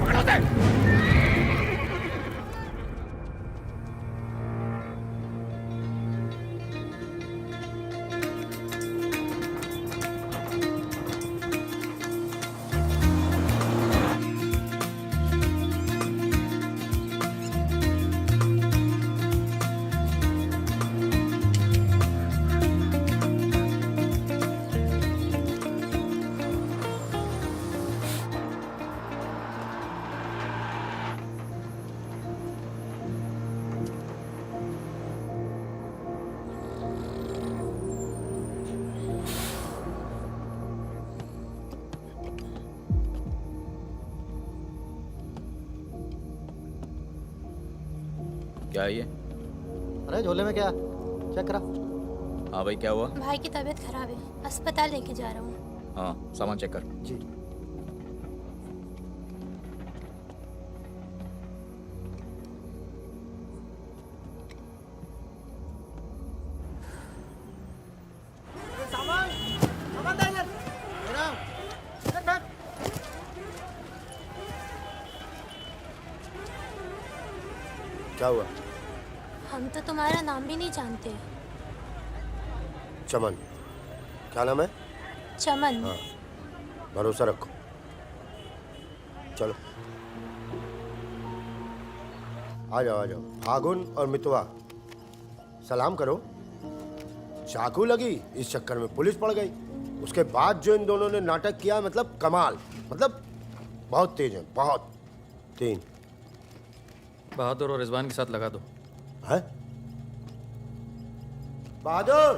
पकड़ो उसे। क्या है ये? अरे झोले में क्या? चेक करा। हाँ भाई, क्या हुआ? भाई की तबीयत खराब है, अस्पताल लेके जा रहा हूँ। हाँ, सामान चेक कर। जी। सामान सामान दे इधर। रख रख। क्या हुआ? हम तो तुम्हारा नाम भी नहीं जानते। चमन। क्या नाम है? चमन। हाँ, भरोसा रखो। चलो आ जाओ आ जाओ। फागुन और मितवा, सलाम करो। चाकू लगी, इस चक्कर में पुलिस पड़ गई। उसके बाद जो इन दोनों ने नाटक किया, मतलब कमाल। मतलब बहुत तेज है, बहुत। 3 बहादुर और रिजवान के साथ लगा दो। है? बहादुर!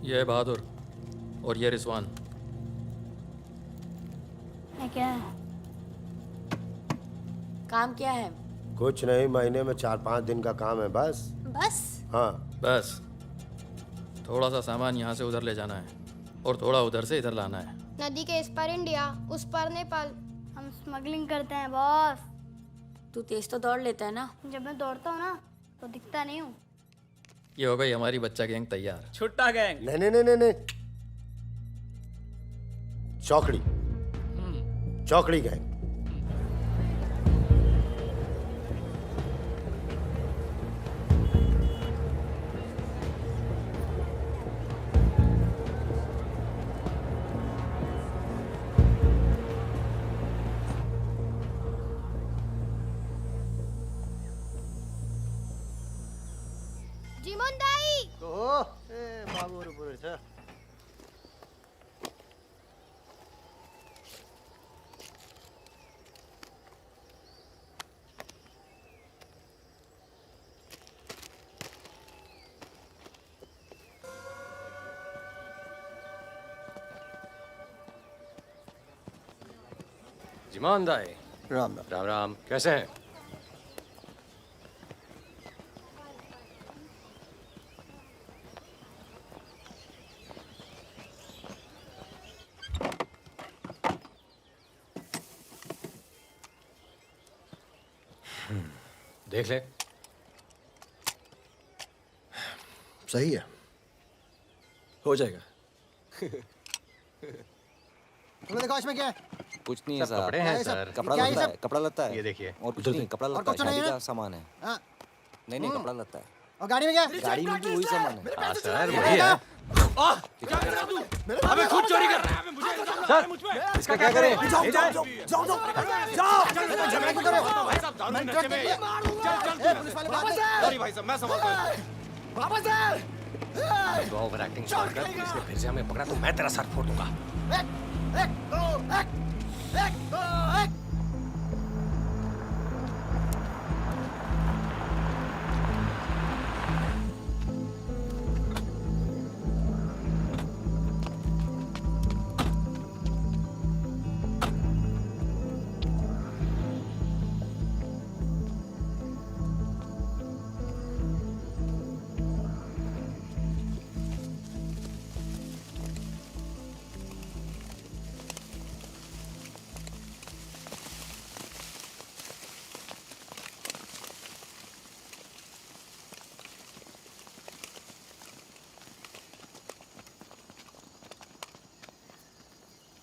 ये है बहादुर और ये रिजवान। है क्या? काम क्या है? कुछ नहीं, महीने में 4-5 दिन का काम है बस। बस? हाँ। बस थोड़ा सा सामान यहाँ से उधर ले जाना है और थोड़ा उधर से इधर लाना है। नदी के इस पार इंडिया, उस पार नेपाल। हम स्मगलिंग करते हैं बॉस। तू तेज तो दौड़ लेता है ना। जब मैं दौड़ता हूँ ना तो दिखता नहीं हूँ। ये हो गई हमारी बच्चा गैंग तैयार। छुट्टा गैंग। नहीं नहीं नहीं नहीं नहीं, चौकड़ी। चौकड़ी गैंग। जीमन दाई। बाबू पूरे छ। जिमान दाई। राम राम। राम राम, कैसे हैं? देख ले। सही है, हो जाएगा। तुमने देखा इसमें क्या है? कुछ नहीं है सब साहब। कपड़े क्या हैं है सब? सर। कपड़ा क्या है लत्ता सब? है, कपड़ा लत्ता है। ये देखिए। और कुछ उधर नहीं, देखिए। कपड़ा और लत्ता है, कुछ नहीं शादी है? का सामान है। हाँ। नहीं कपड़ा लत्ता है। और गाड़ी में क्या? गाड़ी में भी वही सामान है। हाँ सर, वही है। अबे खुद चोरी कर रहा है। मुझे इसका क्या करें? जाओ जाओ जाओ जाओ जाओ। झगड़ा क्यों कर रहे हो? भाई साहब, दारू नशे में। पुलिस वाले बात नहीं। सॉरी भाई साहब, मैं संभालता हूँ। वापस आ। तो ओवर एक्टिंग छोड़ कर पुलिस ने फिर से हमें पकड़ा तो मैं तेरा सर फोड़ दूंगा। एक दो एक दो एक।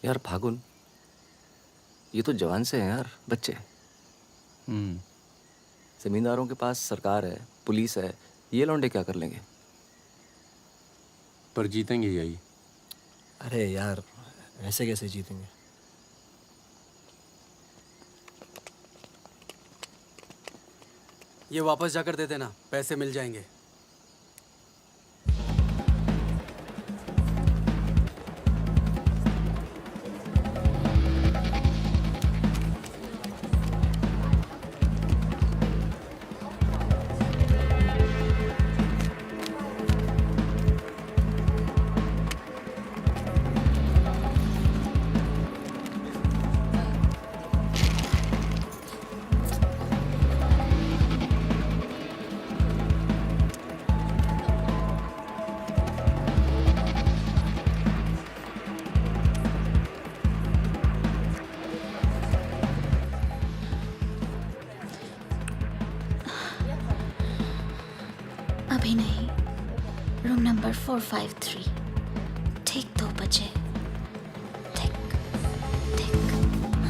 यार फागुन, ये तो जवान से हैं यार, बच्चे। जमींदारों के पास सरकार है, पुलिस है, ये लौंडे क्या कर लेंगे? पर जीतेंगे यही। अरे यार, ऐसे कैसे जीतेंगे? ये वापस जाकर दे देना, पैसे मिल जाएंगे। अभी नहीं, रूम नंबर 453, ठीक 2 बजे। ठीक ठीक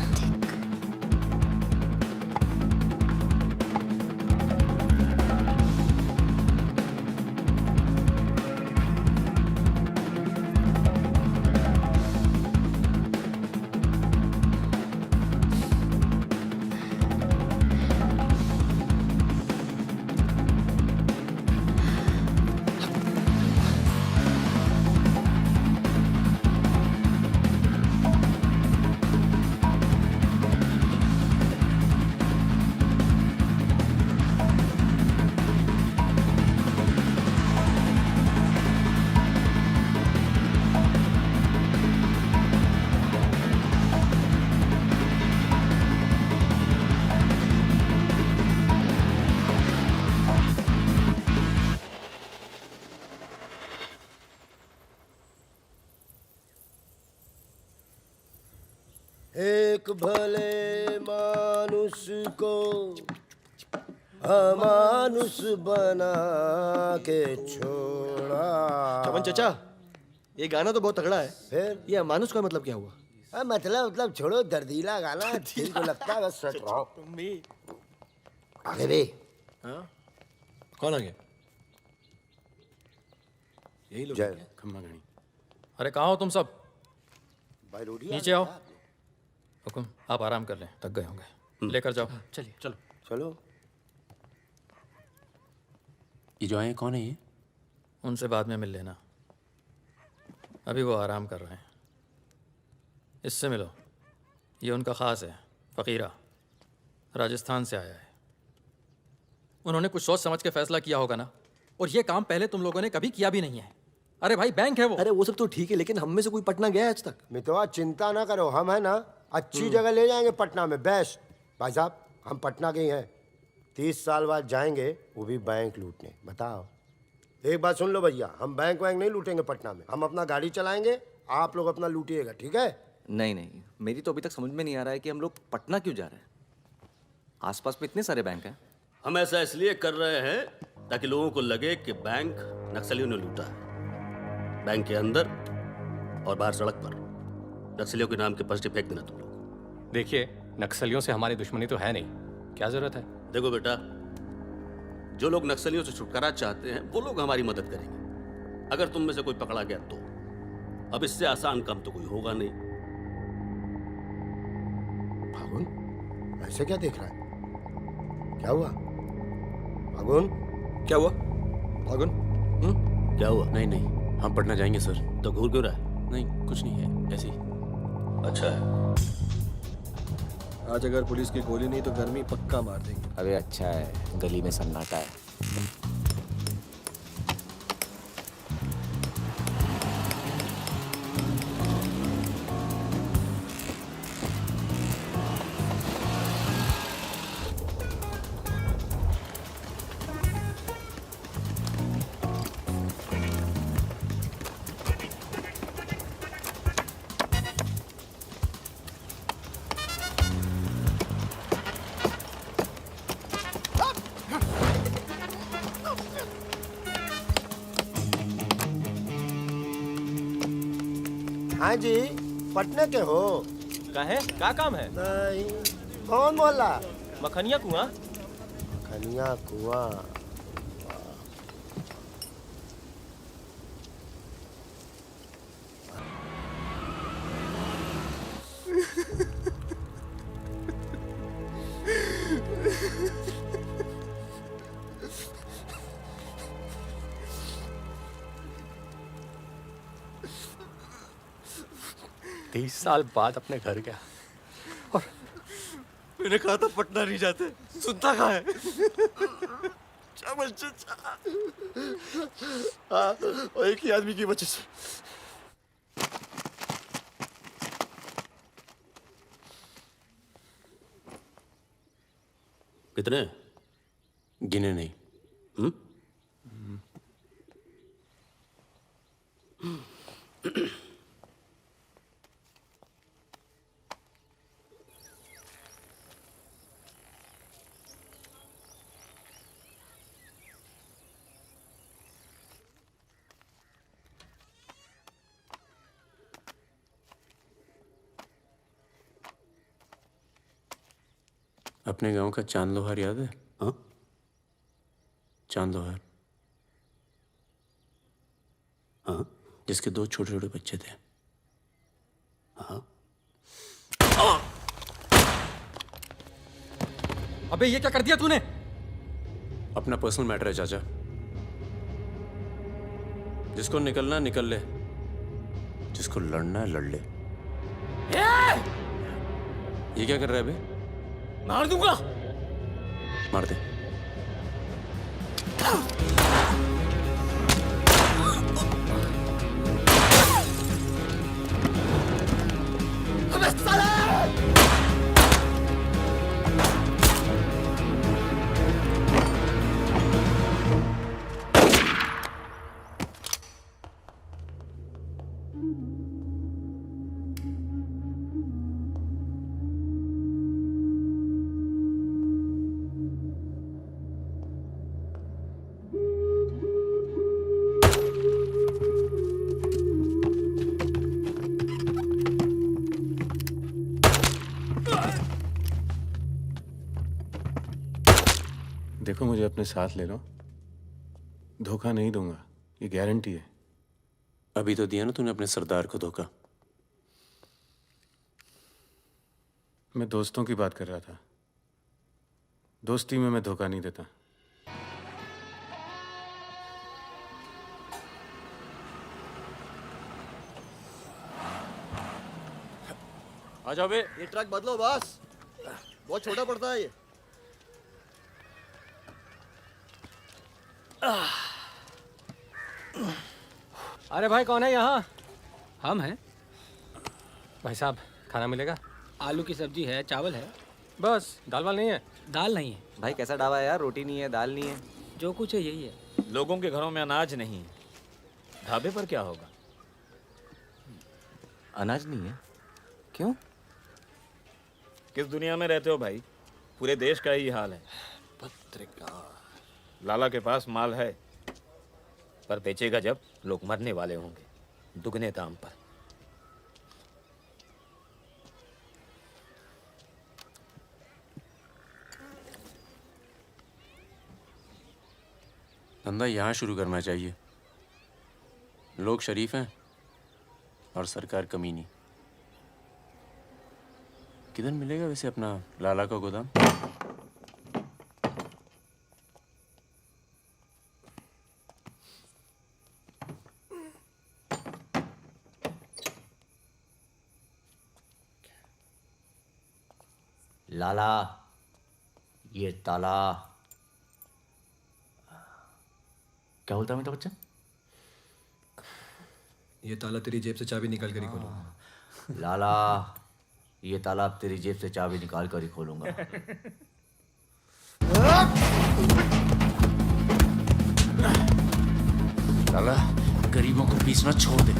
ठीक। एक भले मानुष को अमानुष बना के छोड़ा। चमन चचा, ये गाना तो बहुत तगड़ा है। फिर ये अमानुष का मतलब क्या हुआ? मतलब छोड़ो, दर्दीला गाना दिल को लगता है बस सच रहो। आगे भी हाँ? कौन आ गया? यही लोग जय खम्मा घड़ी। अरे कहाँ हो तुम सब? भाई रोटी नीचे आओ। हुकुम, आप आराम कर लें, थक गए होंगे। लेकर जाओ। चलिए। चलो चलो। ये जो आए हैं, कौन है ये? उनसे बाद में मिल लेना, अभी वो आराम कर रहे हैं। इससे मिलो, ये उनका ख़ास है, फ़कीरा, राजस्थान से आया है। उन्होंने कुछ सोच समझ के फैसला किया होगा ना, और ये काम पहले तुम लोगों ने कभी किया भी नहीं है। अरे भाई, बैंक है वो। अरे वो सब तो ठीक है, लेकिन हम में से कोई पटना गया है आज तक? मितवा चिंता ना करो, हम है ना अच्छी जगह ले जाएंगे पटना में, बेस्ट। भाई साहब, हम पटना के ही हैं, 30 साल बाद जाएंगे, वो भी बैंक लूटने। बताओ, एक बात सुन लो भैया, हम बैंक वैंक नहीं लूटेंगे पटना में, हम अपना गाड़ी चलाएंगे, आप लोग अपना लूटिएगा, ठीक है? नहीं नहीं, मेरी तो अभी तक समझ में नहीं आ रहा है कि हम लोग पटना क्यों जा रहे हैं। आसपास में इतने सारे बैंक हैं। हम ऐसा इसलिए कर रहे हैं ताकि लोगों को लगे कि बैंक नक्सलियों ने लूटा है। बैंक के अंदर और बाहर सड़क पर नक्सलियों के नाम के पर्चे फेंक देना तुम लोग। देखिए, नक्सलियों से हमारी दुश्मनी तो है नहीं, क्या जरूरत है? देखो बेटा, जो लोग नक्सलियों से छुटकारा चाहते हैं वो लोग हमारी मदद करेंगे। अगर तुम में से कोई पकड़ा गया तो अब इससे आसान काम तो कोई होगा नहीं। फागुन, ऐसे क्या देख रहा है? क्या हुआ फागुन? क्या हुआ फागुन? क्या हुआ? नहीं नहीं, हम पटना जाएंगे सर। तो घूर क्यों रहा है? नहीं, कुछ नहीं है, ऐसे ही। अच्छा है। आज अगर पुलिस की गोली नहीं तो गर्मी पक्का मार देंगे। अबे अच्छा है, गली में सन्नाटा है। हाँ जी, पटने के हो? काहे का काम है? नहीं। कौन मोहल्ला? मखनिया कुआं। खनिया कुआं। तीस साल बाद अपने घर गया और मैंने कहा था पटना नहीं जाते, सुनता कहाँ है? चावल चाचा। हाँ, और एक ही आदमी की वजह से। कितने? गिने नहीं। अपने गांव का चांद लोहार याद है? हाँ? चांद लोहार, हाँ? जिसके 2 छोटे छोटे बच्चे थे। हाँ? अबे ये क्या कर दिया तूने? अपना पर्सनल मैटर है चाचा, जिसको निकलना निकल ले, जिसको लड़ना है लड़ ले। ये क्या कर रहा है बे? मार दूंगा। मार दे। अबे साले! देखो मुझे अपने साथ ले लो, धोखा नहीं दूंगा, ये गारंटी है। अभी तो दिया ना तूने अपने सरदार को धोखा। मैं दोस्तों की बात कर रहा था, दोस्ती में मैं धोखा नहीं देता। आ जाओ बे। ये ट्रक बदलो बॉस, बहुत छोटा पड़ता है ये। अरे भाई कौन है यहाँ? हम हैं। भाई साहब खाना मिलेगा? आलू की सब्जी है, चावल है। बस दाल वाल नहीं है? दाल नहीं है। भाई कैसा ढाबा है यार, रोटी नहीं है, दाल नहीं है। जो कुछ है यही है। लोगों के घरों में अनाज नहीं है, ढाबे पर क्या होगा? अनाज नहीं है? क्यों? किस दुनिया में रहते हो भाई? पूरे देश का ही हाल है। पत्रकार। लाला के पास माल है, पर बेचेगा जब लोग मरने वाले होंगे, दुगने दाम पर। धंधा यहाँ शुरू करना चाहिए। लोग शरीफ हैं और सरकार कमीनी। किधर मिलेगा वैसे अपना लाला का गोदाम? लाला, ये ताला। क्या बोलता है मेरा बच्चा? ये ताला तेरी जेब से चाबी निकाल कर ही खोलूंगा। लाला, ये ताला तेरी जेब से चाबी निकाल कर ही खोलूंगा। लाला, गरीबों को पीसना छोड़ दे।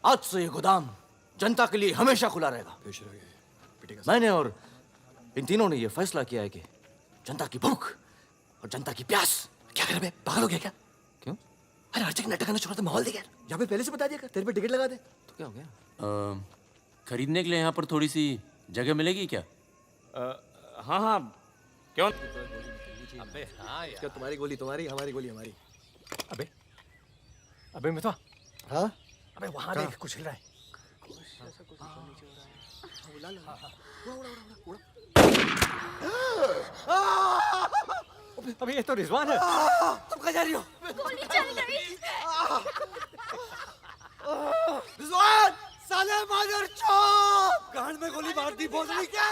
आज से ये गोदाम जनता के लिए हमेशा खुला रहेगा। मैंने और इन तीनों ने ये फैसला किया है कि जनता की भूख और जनता की प्यास। क्या कर बे, पागल हो गया क्या? क्यों? अरे अर्चक नाटक करना छोड़ा तो माहौल देख यार। यहाँ पे पहले से बता दिया कर, तेरे पे टिकट लगा दे। तो क्या हो गया? खरीदने के लिए यहाँ पर थोड़ी सी जगह मिलेगी क्या? हाँ हाँ, क्यों? अबे हाँ यार। क्या तुम्हारी गोली तुम्हारी, हमारी गोली हमारी। अबे अबे मितवा, हाँ अबे वहां देख कुछ हिल रहा है। अबे ये तो रिजवान है। तुम कहाँ जा रही हो? गोली चल गई। रिजवान साले मादर चौक, गांड में गोली मार दी, बोल रही क्या?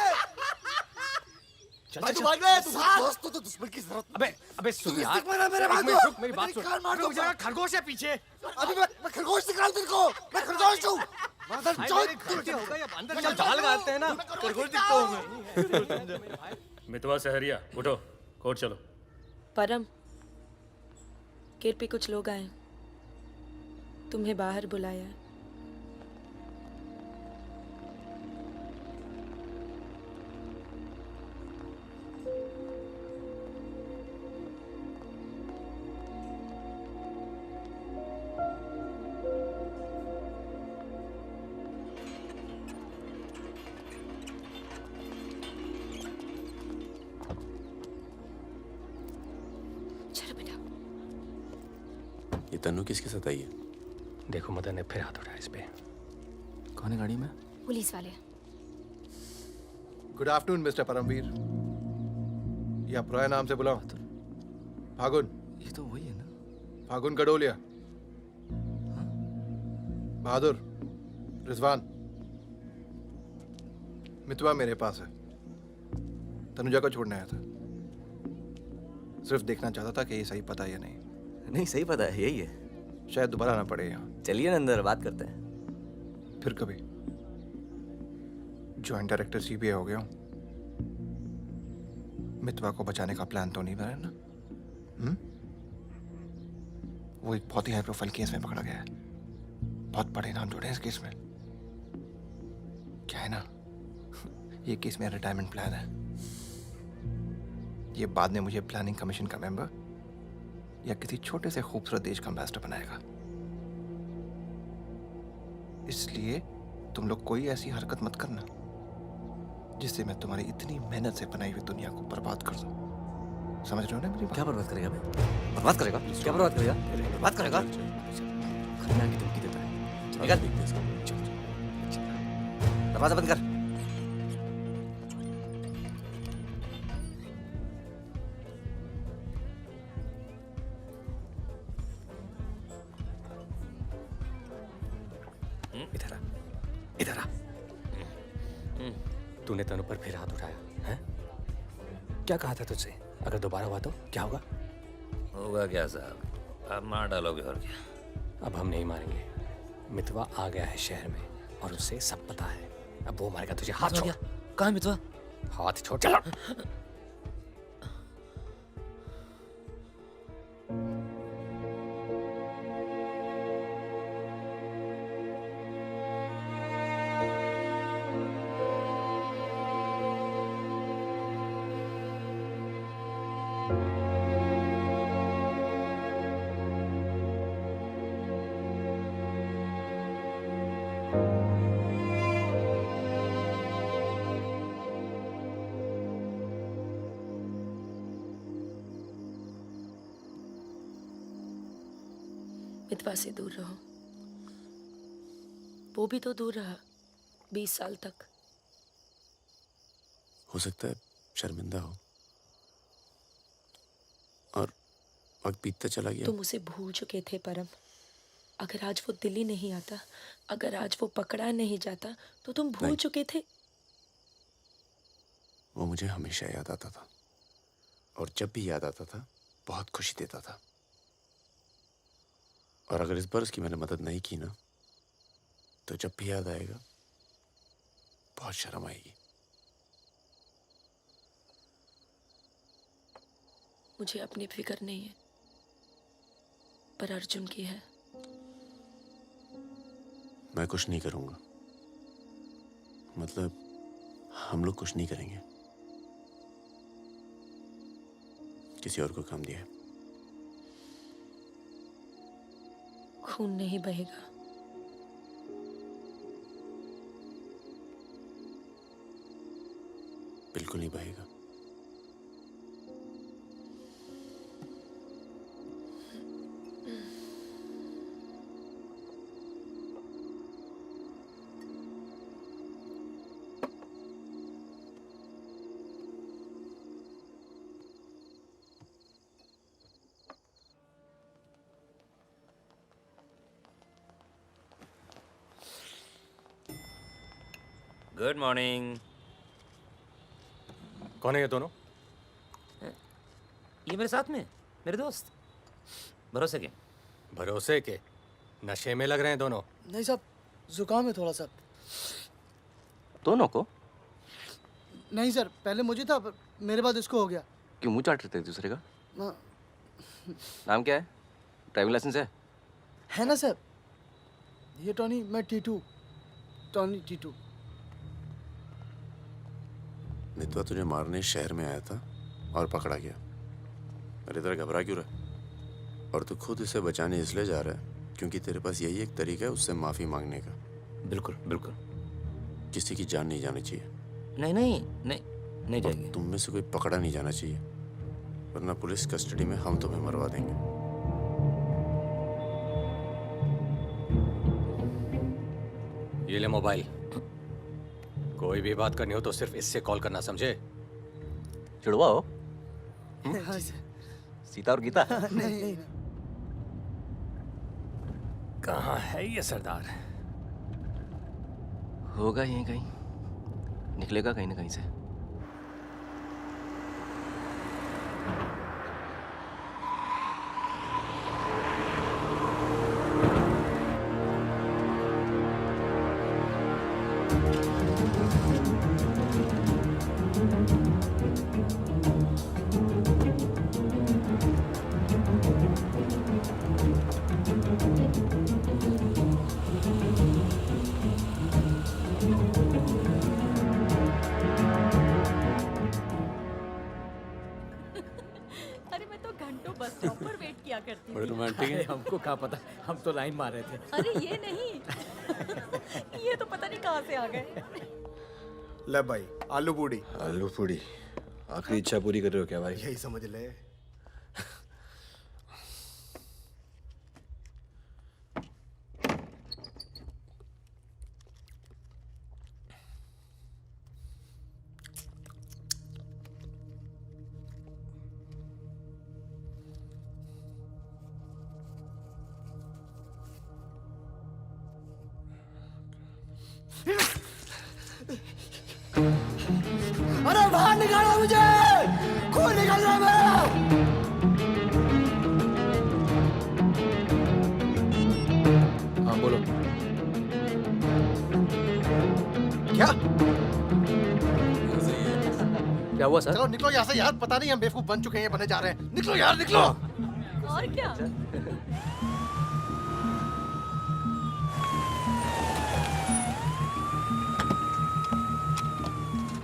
भाई तू भाग ले, तू भाग। दोस्त तो दुश्मन की जरूरत। अबे सुन यार, मेरे बात रुक, मेरी बात सुन। रुक जा, खरगोश है पीछे। अभी मैं खरगोश दिखा तेरे को, मैं खरगोश हूँ। मादर चौक गलती हो गई, अब अंदर चल, जाल लगाते हैं ना। खरगोश दिखता हूँ मैं। मितवा सहरिया, उठो, कोर्ट चलो। परम, गेट पे कुछ लोग आए, तुम्हें बाहर बुलाया है। ये तन्नू किसके साथ आई है? देखो मदन ने फिर हाथ उठाया इस पे। कौन है गाड़ी में? पुलिस वाले। गुड आफ्टरनून मिस्टर परमवीर, या प्रोया नाम से बुलाओ। फागुन। ये तो वही है ना? फागुन गडोलिया। बहादुर, रिजवान। मितवा मेरे पास है, तनुजा को छोड़ने आया था। सिर्फ देखना चाहता था कि ये सही पता है या नहीं। नहीं, सही पता है, यही है। शायद दोबारा आना पड़े यहाँ। चलिए ना अंदर बात करते हैं। फिर कभी। जॉइंट डायरेक्टर सीबीआई हो गया हूँ। मितवा को बचाने का प्लान तो नहीं बना ना? वो एक बहुत ही हाई प्रोफाइल केस में पकड़ा गया है, बहुत बड़े नाम जुड़े हैं इस केस में। क्या है ना, ये केस मेरा रिटायरमेंट प्लान है। ये बाद में मुझे प्लानिंग कमीशन का मेंबर या किसी छोटे से खूबसूरत देश का एम्बेसडर बनाएगा। इसलिए तुम लोग कोई ऐसी हरकत मत करना जिससे मैं तुम्हारी इतनी मेहनत से बनाई हुई दुनिया को बर्बाद कर दूं। समझ रहे हो ना मेरी बात? क्या बर्बाद करेगा बे? बर्बाद करेगा? क्या बर्बाद करेगा? बर्बाद करेगा? खन्ना की धमकी देता है। निकल। दरवाजा बंद कर। इधर आ, इधर आ। तूने तनु पर फिर हाथ उठाया है? क्या कहा था तुझसे? अगर दोबारा हुआ तो क्या होगा? होगा क्या साहब, आप मार डालोगे और क्या? अब हम नहीं मारेंगे। मितवा आ गया है शहर में और उसे सब पता है। अब वो मारेगा तुझे। हाथ छोड़। कहाँ है मितवा? हाथ छोड़। चलो। मितवा से दूर रहो। वो भी तो दूर रहा 20 साल तक। हो सकता है शर्मिंदा हो और वक्त बीतता चला गया। तुम उसे भूल चुके थे परम। अगर आज वो दिल्ली नहीं आता, अगर आज वो पकड़ा नहीं जाता, तो तुम भूल चुके थे। वो मुझे हमेशा याद आता था और जब भी याद आता था बहुत खुशी देता था। और अगर इस बार उसकी मैंने मदद नहीं की ना, तो जब भी याद आएगा बहुत शर्म आएगी। मुझे अपनी फिक्र नहीं है, पर अर्जुन की है। मैं कुछ नहीं करूंगा, मतलब हम लोग कुछ नहीं करेंगे। किसी और को काम दिया है। खून नहीं बहेगा। बिल्कुल नहीं बहेगा। Good morning. कौन है ये दोनों? ये मेरे साथ में मेरे दोस्त भरोसे के। भरोसे के? नशे में लग रहे हैं दोनों। नहीं साहब, जुकाम है थोड़ा सा। दोनों को? नहीं सर, पहले मुझे था, पर मेरे बाद इसको हो गया। क्यों मुंह चाट रहे थे एक दूसरे का? हाँ। नाम क्या है? ड्राइविंग लाइसेंस है ना सर? ये टॉनी, मैं टीटू, टॉनी टीटू। मितवा तुझे मारने शहर में आया था और पकड़ा गया। अरे तेरा घबरा क्यों रहा? और तू खुद इसे बचाने इसलिए जा रहा है क्योंकि तेरे पास यही एक तरीका है उससे माफी मांगने का। बिल्कुल बिल्कुल। किसी की जान नहीं जानी चाहिए। नहीं नहीं नहीं नहीं जाएगी। तुम में से कोई पकड़ा नहीं जाना चाहिए, वरना पुलिस कस्टडी में हम तुम्हें मरवा देंगे। ये ले मोबाइल। कोई भी बात करनी हो तो सिर्फ इससे कॉल करना, समझे? जुड़वा हो? हाँ सर। सीता और गीता? नहीं। कहाँ है ये सरदार? होगा यहीं कहीं, निकलेगा कहीं ना कहीं से। अरे मैं तो घंटों बस स्टॉप पर वेट किया करती बड़े थी। रोमांटिक है। हमको क्या पता, हम तो लाइन मार रहे थे। अरे ये नहीं ये तो पता नहीं कहाँ से आ गए। ले भाई, आलू पूड़ी। आलू पूड़ी? आखिरी इच्छा पूरी कर रहे हो क्या भाई? यही समझ ले। अरे बाहर निकालो मुझे, खून निकल रहा है मेरा। हाँ बोलो। क्या क्या हुआ सर? चलो निकलो यहाँ से यार, पता नहीं हम बेवकूफ बन चुके हैं, ये बने जा रहे हैं। निकलो यार, निकलो। और क्या?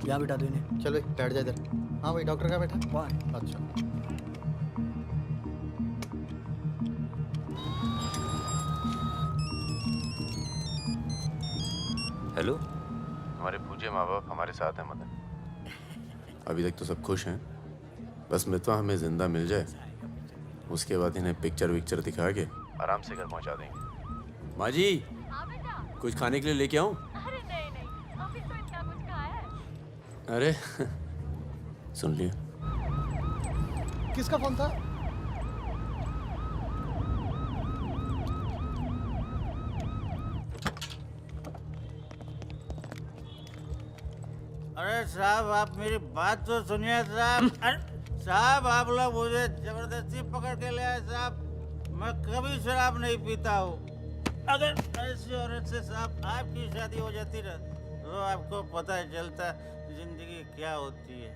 यहाँ बिठा दो इन्हें। चलो बैठ जा इधर। हाँ भाई, डॉक्टर का बैठा। वहाँ। अच्छा। हेलो। हमारे पूज्य माँ बाप हमारे साथ हैं मदन। अभी तक तो सब खुश हैं, बस मितवा हमें जिंदा मिल जाए, उसके बाद इन्हें पिक्चर विक्चर दिखा के आराम से घर पहुंचा देंगे। माँ जी, कुछ खाने के लिए लेके आऊं? अरे नहीं अभी तो इतना कुछ खाया है। अरे सुन लिया। किसका फोन था? अरे साहब, आप मेरी बात तो सुनिए साहब। अरे साहब, आप लोग मुझे जबरदस्ती पकड़ के ले आए साहब। मैं कभी शराब नहीं पीता हूँ। अगर ऐसी औरत से साहब आपकी शादी हो जाती ना, तो आपको पता चलता जिंदगी क्या होती है।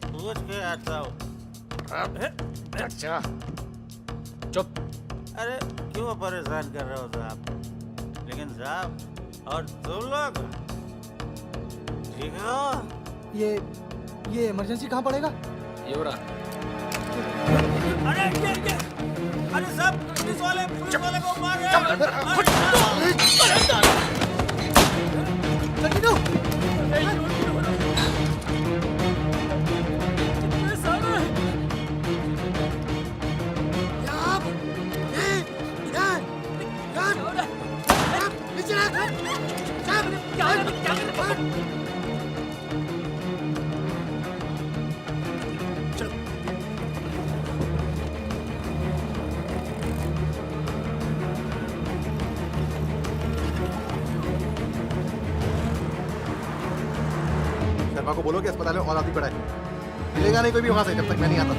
पूछ के आता हूँ। अच्छा चुप। अरे क्यों परेशान कर रहे हो साहब? लेकिन साहब, और तुम लोग ठीक हो? ये ये इमरजेंसी कहाँ पड़ेगा? ये हो रहा। अरे सब पुलिस वाले को मार रहे हैं। शर्मा को बोलो कि अस्पताल में और आदमी पड़ा है। मिलेगा नहीं कोई भी वहां से जब तक मैं नहीं आता।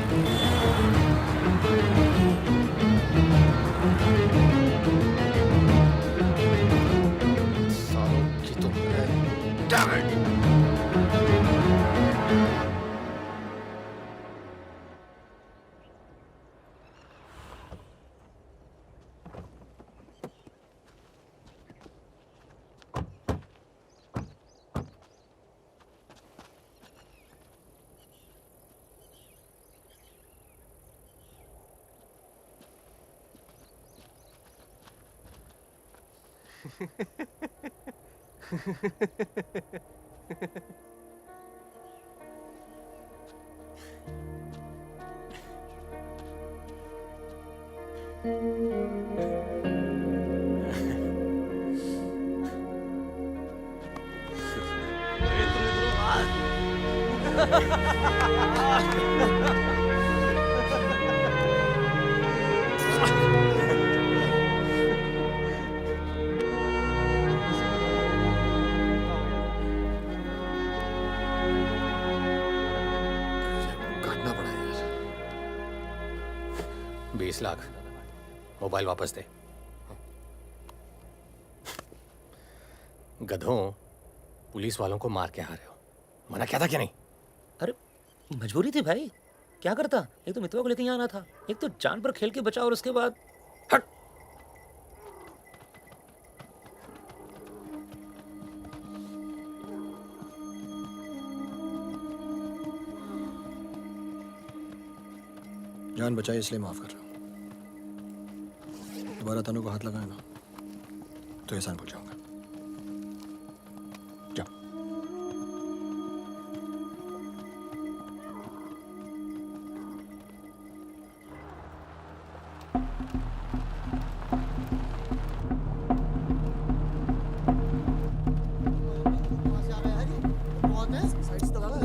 सालों की तो Damn it! काटना पड़ा यार। 20 लाख मोबाइल वापस दे। गधों, पुलिस वालों को मार के आ रहे हो, मना क्या था कि नहीं? अरे मजबूरी थी भाई, क्या करता। एक तो मितवा को लेके यहाँ आना था, एक तो जान पर खेल के बचा, और उसके बाद हट। जान बचाई इसलिए माफ कर रहा हूँ। दोबारा तनु को हाथ लगाए ना तो एहसान भूल जाऊंगा। जाओ।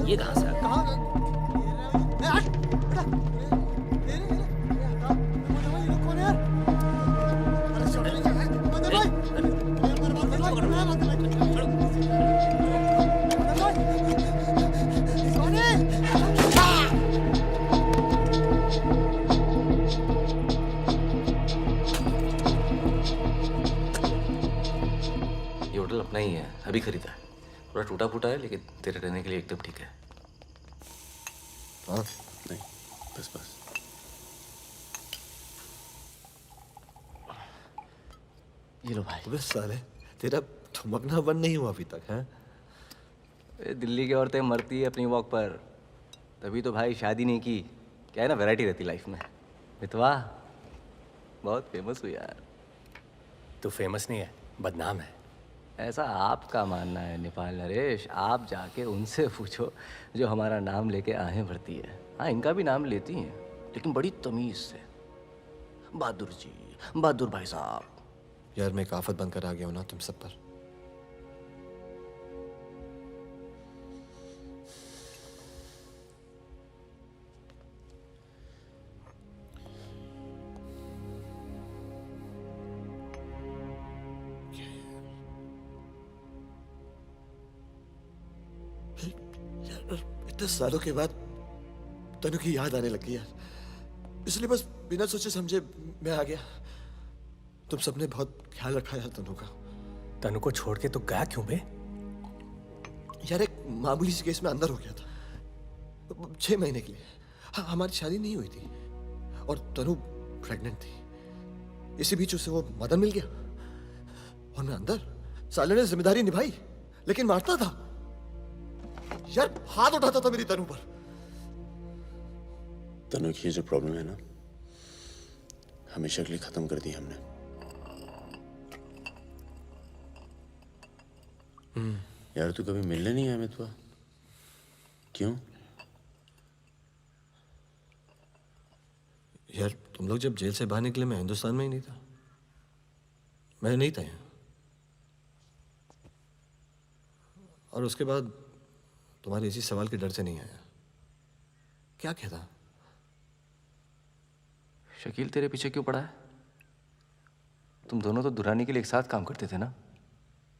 ये कहाँ से आ गया? ये होटल अपना ही है, अभी खरीदा है। थोड़ा टूटा फूटा है लेकिन तेरे रहने के लिए एकदम ठीक है। हाँ नहीं, बस ये लो भाई। अबे साले, तेरा थमकना बंद नहीं हुआ अभी तक है? दिल्ली की औरतें मरती है अपनी वॉक पर, तभी तो भाई शादी नहीं की। क्या है ना, वैरायटी रहती लाइफ में। मितवा बहुत फेमस हुई यार। तू फेमस नहीं है, बदनाम है। ऐसा आपका मानना है नेपाल नरेश। आप जाके उनसे पूछो जो हमारा नाम लेके आहें भरती है। हाँ, इनका भी नाम लेती हैं लेकिन बड़ी तमीज से। बहादुर जी, बहादुर भाई साहब। यार मैं एक आफत बनकर आ गया हूं ना तुम सब पर। इतने सालों के बाद तनु की याद आने लगी यार, इसलिए बस बिना सोचे समझे मैं आ गया। तुम सबने बहुत ख्याल रखा यार तनु का। तनु को छोड़ के तो गया क्यों बे? यार एक मामूली सी केस में अंदर हो गया था 6 महीने के लिए। हाँ, हमारी शादी नहीं हुई थी और तनु प्रेग्नेंट थी। इसी बीच उसे वो मदन मिल गया और मैं अंदर। साले ने जिम्मेदारी निभाई लेकिन मारता था। यार हाथ उठाता था मेरी तनु पर। तनु की जो प्रॉब्लम है ना, हमेशा के लिए खत्म कर दी हमने। यार तू कभी मिलने नहीं आया मितवा? क्यों? यार तुम लोग जब जेल से बाहर निकले मैं हिंदुस्तान में ही नहीं था, मैं नहीं था यहाँ। और उसके बाद तुम्हारे इसी सवाल के डर से नहीं आया। क्या कहता? शकील तेरे पीछे क्यों पड़ा है? तुम दोनों तो दुरानी के लिए एक साथ काम करते थे ना?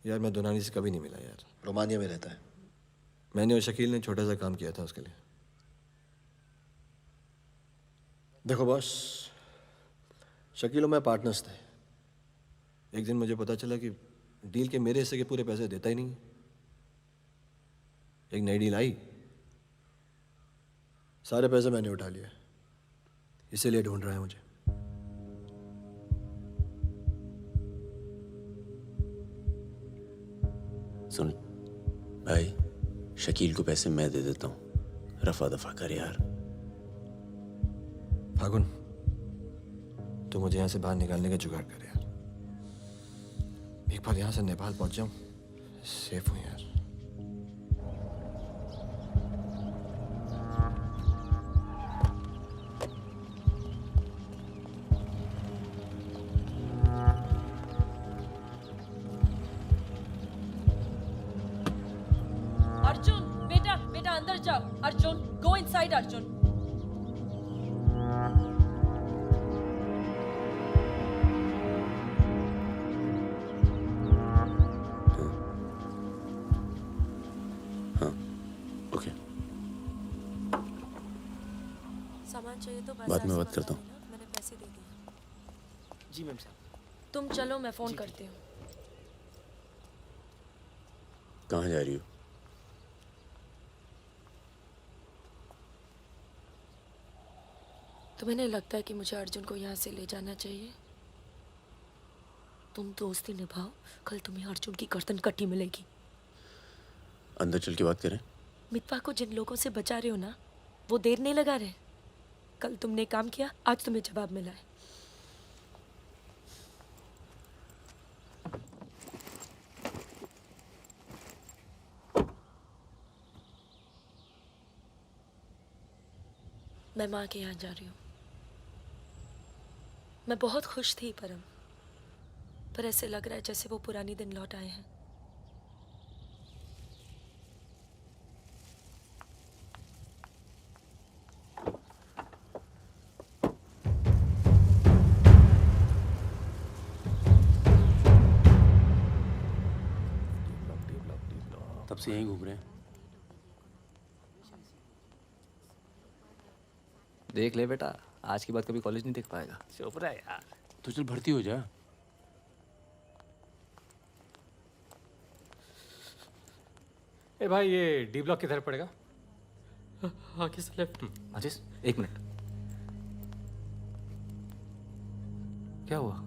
यार मैं दुरानी से कभी नहीं मिला यार, रोमानिया में रहता है। मैंने और शकील ने छोटा सा काम किया था उसके लिए। देखो बॉस, शकील और मैं पार्टनर्स थे। एक दिन मुझे पता चला कि डील के मेरे हिस्से के पूरे पैसे देता ही नहीं। एक नई डील आई, सारे पैसे मैंने उठा लिए, इसीलिए ढूंढ रहा है मुझे। सुन भाई, शकील को पैसे मैं दे देता हूँ, रफा दफा कर यार। फागुन, तू मुझे यहाँ से बाहर निकालने का जुगाड़ कर यार। एक बार यहाँ से नेपाल पहुँच जाऊँ, सेफ हूँ यार। अर्जुन, बेटा बेटा अंदर जाओ। Arjun, go inside Arjun. सामान चाहिए तो बाद में बात करता हूँ। मैंने पैसे दे दिए। जी मैम साहब। तुम चलो, मैं फोन करती हूँ। कहाँ जा रही हो? तुम्हें नहीं लगता है कि मुझे अर्जुन को यहाँ से ले जाना चाहिए? तुम दोस्ती निभाओ, कल तुम्हें अर्जुन की गर्दन कटी मिलेगी। अंदर चल के बात करें। मितवा को जिन लोगों से बचा रहे हो ना, वो देर नहीं लगा रहे। कल तुमने काम किया, आज तुम्हें जवाब मिला है। मैं माँ के यहाँ जा रही हूँ। मैं बहुत खुश थी परम, पर ऐसे लग रहा है जैसे वो पुरानी दिन लौट आए हैं। तब से यहीं घूम रहे हैं। देख ले बेटा, आज के बाद कभी कॉलेज नहीं देख पाएगा। चुप रहा यार, तो चल भर्ती हो जा। ए भाई, ये डी ब्लॉक किधर पड़ेगा? आगे से लेफ्ट। आशीष, एक मिनट। क्या हुआ?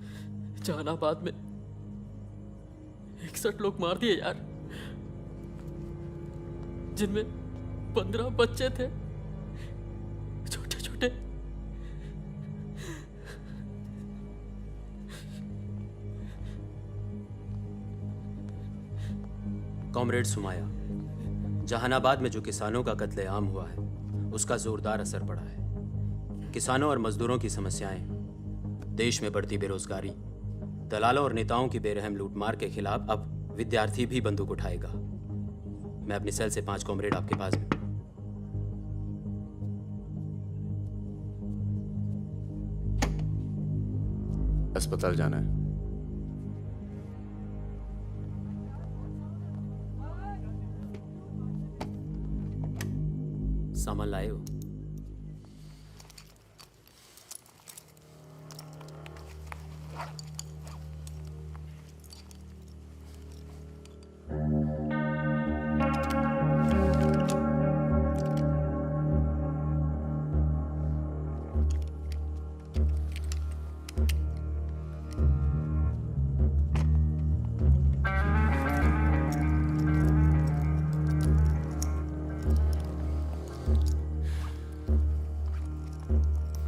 जहानाबाद में 61 लोग मार दिए यार, जिनमें 15 बच्चे थे, छोटे छोटे। कॉमरेड सुमाया, जहानाबाद में जो किसानों का कत्लेआम हुआ है, उसका जोरदार असर पड़ा है। किसानों और मजदूरों की समस्याएं, देश में बढ़ती बेरोजगारी, दलालों और नेताओं की बेरहम लूटमार के खिलाफ अब विद्यार्थी भी बंदूक उठाएगा। मैं अपनी सेल से 5 कॉमरेड आपके पास भी। अस्पताल जाना है। सामान लाए हो?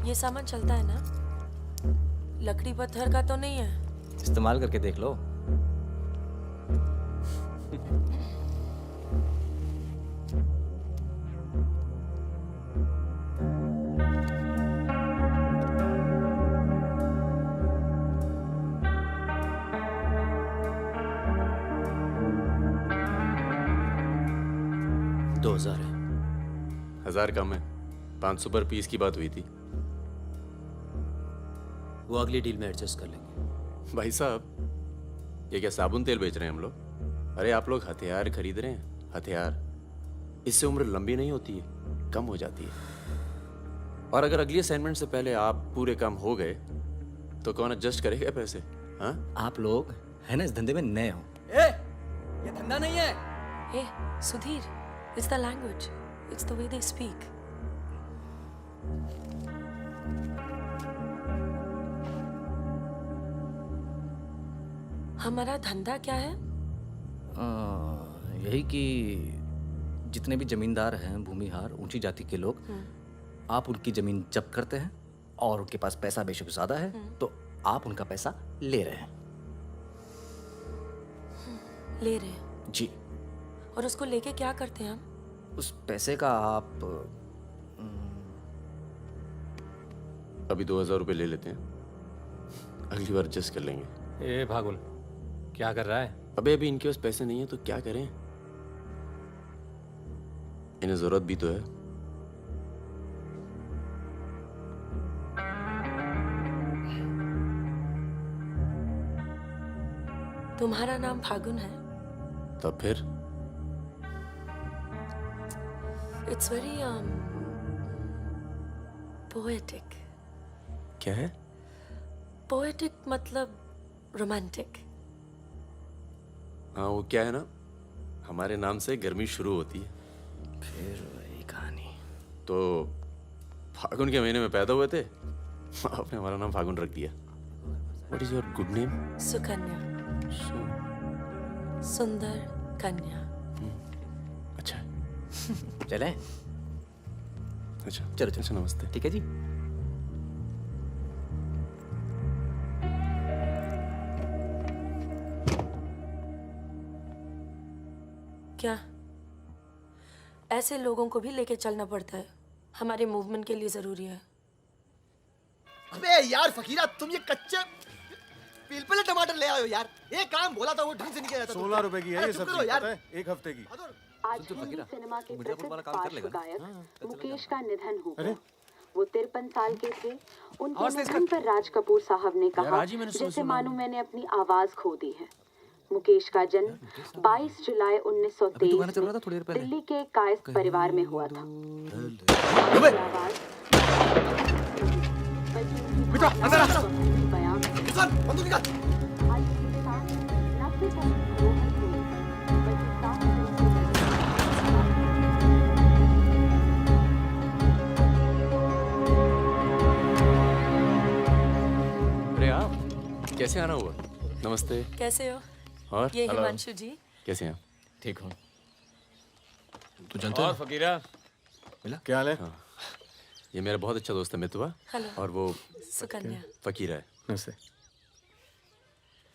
ये सामान चलता है ना? लकड़ी पत्थर का तो नहीं है? इस्तेमाल करके देख लो। दो 2000 है। 1000 कम है, 500 पर पीस की बात हुई थी। वो अगली डील में एडजस्ट कर लेंगे। भाई साहब, ये क्या साबुन तेल बेच रहे हैं हम लोग? अरे आप लोग हथियार खरीद रहे हैं, हथियार। इससे उम्र लंबी नहीं होती है, कम हो जाती है। और अगर अगली असाइनमेंट से पहले आप पूरे काम हो गए तो कौन एडजस्ट करेगा पैसे? हाँ, आप लोग है ना इस धंधे में नए हो। ये धंधा नहीं है। Hey, Sudhir, it's the language. It's the way they speak. हमारा धंधा क्या है? यही कि जितने भी जमींदार हैं, भूमिहार, ऊंची जाति के लोग, आप उनकी जमीन जब्त करते हैं और उनके पास पैसा बेशक ज्यादा है तो आप उनका पैसा ले रहे हैं। ले रहे हैं? जी। और उसको लेके क्या करते हैं हम? उस पैसे का आप अभी 2000 रुपये ले लेते हैं, अगली बार एडजस्ट कर लेंगे। ए भागुल, क्या कर रहा है? अभी इनके पास पैसे नहीं है तो क्या करें? इन्हें जरूरत भी तो है। तुम्हारा नाम फागुन है? तब फिर It's very poetic. क्या है? Poetic मतलब romantic. हाँ, वो क्या है ना, हमारे नाम से गर्मी शुरू होती है। फिर वही कहानी। तो फागुन के महीने में पैदा हुए थे, आपने हमारा नाम फागुन रख दिया। What is your good name? Sukanya. सुंदर कन्या। अच्छा। चलें? अच्छा चलो अच्छा, नमस्ते। ठीक है जी। क्या ऐसे लोगों को भी लेके चलना पड़ता है? हमारे मूवमेंट के लिए जरूरी है। अबे यार फकीरा, तुम ये कच्चे पिलपिले टमाटर ले आए हो यार। ये काम बोला था वो ढंग से नहीं किया जाता। 16 रुपए की है ये सब्जी, पता है? एक हफ्ते की। आज हिंदी सिनेमा के प्रसिद्ध पार्श्व गायक मुकेश का निधन हो गया। वो 53 साल के थे। उनके निधन पर राज कपूर साहब ने कहा, जैसे मानो मैंने अपनी आवाज खो दी है। मुकेश का जन्म 22 जुलाई 1923 में दिल्ली के कायस्थ परिवार में हुआ था। अरे आप कैसे आना हुआ? नमस्ते। कैसे हो? और ये हिमांशु जी। कैसे हैं? ठीक हूँ। तू जानता है? और फकीरा, मिला? क्या हाल है? हाँ। ये मेरा बहुत अच्छा दोस्त है मितवा। हेलो। और वो सुकन्या। फकीरा है। नमस्ते।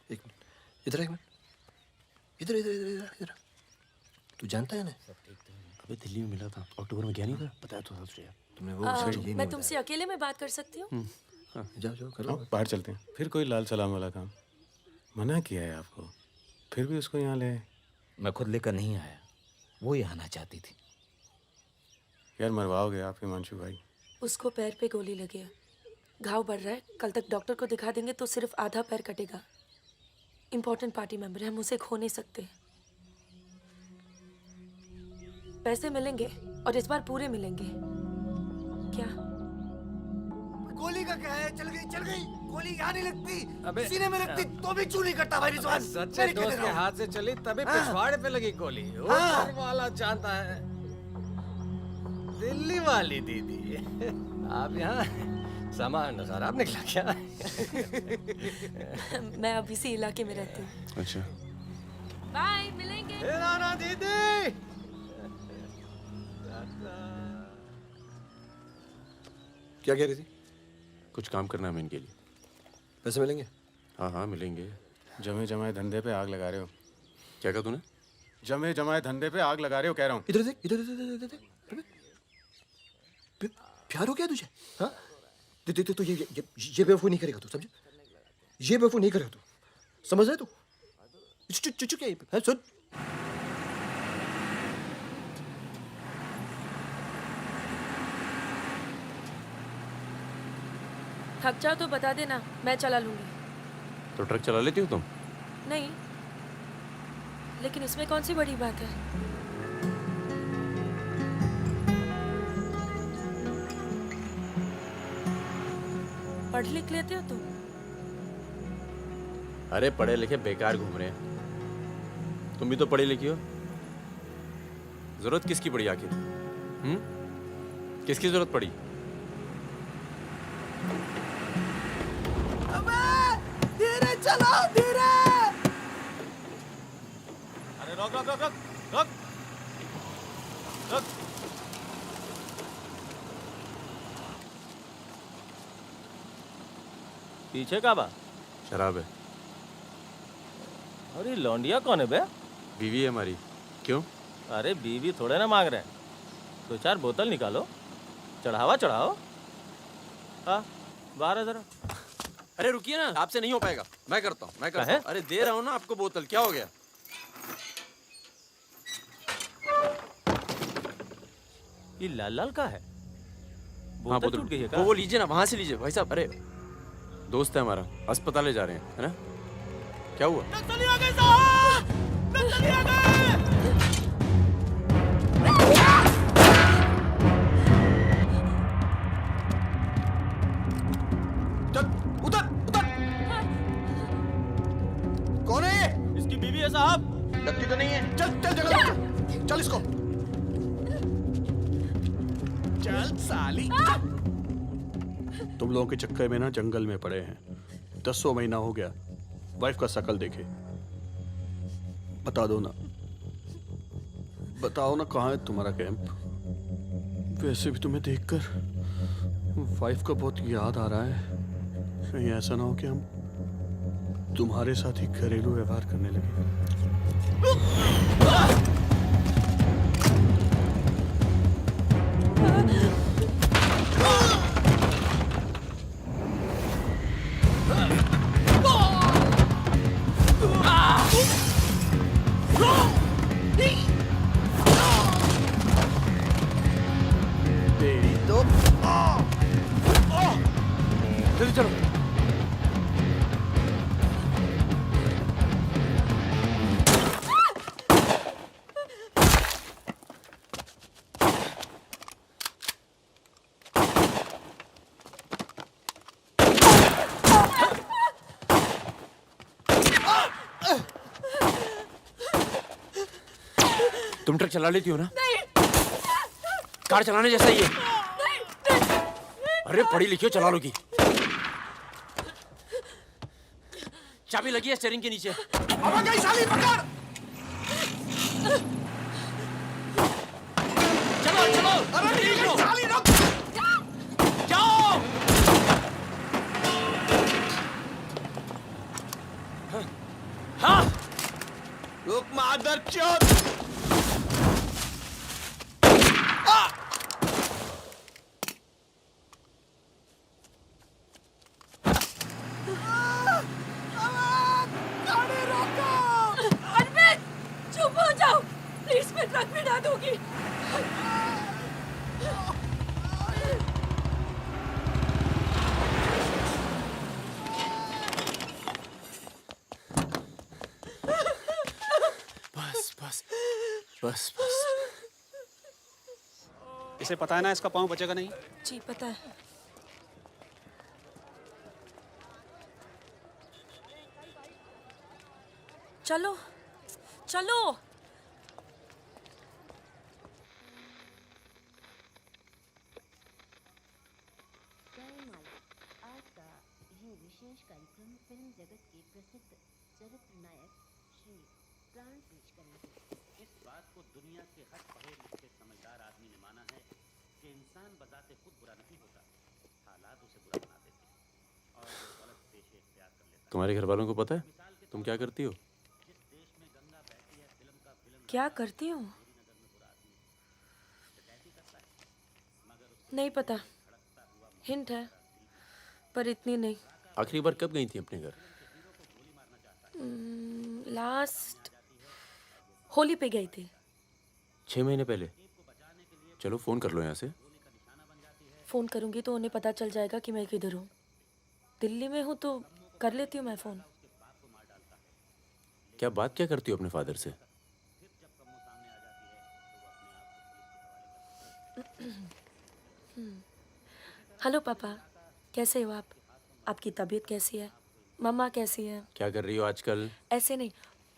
एक मिनट, इधर एक मिनट, इधर इधर इधर इधर। तू जानता है ना? अबे दिल्ली में मिला था, अक्टूबर में गया नहीं था, बताया तो था तुझे। तुमने वो मैं तुमसे अकेले में बात कर सकती हूँ? जाओ जाओ करो। बाहर चलते हैं। फिर कोई लाल सलाम वाला काम मना किया है आपको, फिर भी उसको यहाँ ले आए। मैं खुद लेकर नहीं आया, वो ही आना चाहती थी। यार मरवाओगे आप हिमांशु भाई। उसको पैर पे गोली लगी है, घाव बढ़ रहा है। कल तक डॉक्टर को दिखा देंगे तो सिर्फ आधा पैर कटेगा। इम्पोर्टेंट पार्टी मेंबर है, हम उसे खो नहीं सकते। पैसे मिलेंगे और इस बार पूरे मिलेंगे। क्या गोली का क्या है? चल गई गोली यहाँ नहीं लगती, सीने में लगती तो भी चू नहीं करता भाई रिजवान। सच्चे दोस्त के हाथ से चली तभी पिछवाड़े पे लगी गोली। ऊपर वाला जानता है। दिल्ली वाली दीदी, आप यहाँ सामान खराब निकला क्या? मैं अब इसी इलाके में रहती हूँ। अच्छा। बाय, मिलेंगे। राना दीदी। क्या कह रही थी? कुछ काम करना है इनके लिए। पैसे मिलेंगे? हाँ हाँ मिलेंगे। जमे जमाए धंधे पे आग लगा रहे हो। क्या कहा तूने? जमे जमाए धंधे पे आग लगा रहे हो कह रहा हूँ। इधर देख, इधर इधर इधर। प्यार हो गया तुझे? हाँ? तो ये बेवकूफ़ नहीं करेगा तू, समझे? ये बेवकूफ़ नहीं करेगा तू, समझ रहे तू? चुप क्या है? सुन। थक जाओ तो बता देना, मैं चला लूंगी। तो ट्रक चला लेती हो तुम? नहीं, लेकिन इसमें कौन सी बड़ी बात है? पढ़ लिख लेते हो तुम? अरे पढ़े लिखे बेकार घूम रहे हैं। तुम भी तो पढ़ी लिखी हो। जरूरत किसकी पड़ी आखिर? किसकी जरूरत पड़ी? धीरे चलो, धीरे। अरे रोक रोक रोक रोक रोक रोक। पीछे का बा? शराब है। अरे लौंडिया कौन है बे? बीवी है हमारी। क्यों? अरे बीवी थोड़े ना मांग रहे हैं, 2-4 बोतल निकालो, चढ़ावा चढ़ाओ। हाँ बाहर है जरा। अरे रुकिए ना, आपसे नहीं हो पाएगा। मैं करता हूँ, मैं करता हूँ। अरे दे रहा हूँ ना आपको बोतल, क्या हो गया? ये लाल लाल का है? हाँ बोतल टूट गई है क्या? वो लीजिए ना, वहां से लीजिए भाई साहब। अरे दोस्त है हमारा, अस्पताल ले जा रहे हैं, है ना? क्या हुआ? नक्सली आ गए साहब! नक्सली आ गए! चल उधर उधर। कौन है? इसकी बीवी है साहब। लगती तो नहीं है। चल चल जगह चल इसको। चल साली। तुम लोगों के चक्कर में ना जंगल में पड़े हैं। 10 महीना हो गया, वाइफ का शकल देखे। बता दो ना, बताओ ना कहाँ है तुम्हारा कैंप? वैसे भी तुम्हें देखकर वाइफ का बहुत याद आ रहा है। कहीं ऐसा ना हो कि हम तुम्हारे साथ ही घरेलू व्यवहार करने लगे। तेरी तो जल्दी चलो। तुम ट्रक चला लेती हो ना? कार चलाने जैसा ही है। अरे पढ़ी लिखी हो, चला लोगी। चाबी लगी है स्टीयरिंग के नीचे। अब गई साली, पकड़। चलो चलो। अरे नहीं गई साली, रुक। जाओ। हाँ। रुक मादर चोद। चुप हो जाओ प्लीज, मैं ट्रक में ना दूंगी। बस बस बस बस। इसे पता है ना इसका पाँव बचेगा नहीं। जी पता है। चलो चलो। आज का ये विशेष कार्यक्रम फिल्म जगत के प्रसिद्ध चरित्र नायक श्री प्राण पेश करेंगे। इस बात को दुनिया के हर पढ़े लिखे समझदार आदमी ने माना है कि इंसान बजाते खुद बुरा नहीं होता, हालात उसे बुरा बना देते हैं। तुम्हारे घर वालों को पता है तुम क्या करती हो? क्या करती हूँ? नहीं पता, हिंट है पर इतनी नहीं। आखिरी बार कब गई थी अपने घर? लास्ट होली पे गई थी। 6 महीने पहले। चलो फोन कर लो यहाँ से। फोन करूंगी तो उन्हें पता चल जाएगा कि मैं किधर हूँ। दिल्ली में हूँ तो कर लेती हूँ मैं फोन। क्या बात क्या करती हो अपने फादर से? हेलो पापा, कैसे हो आप? आपकी तबीयत कैसी है? मम्मा कैसी है? क्या कर रही हो आजकल? ऐसे नहीं,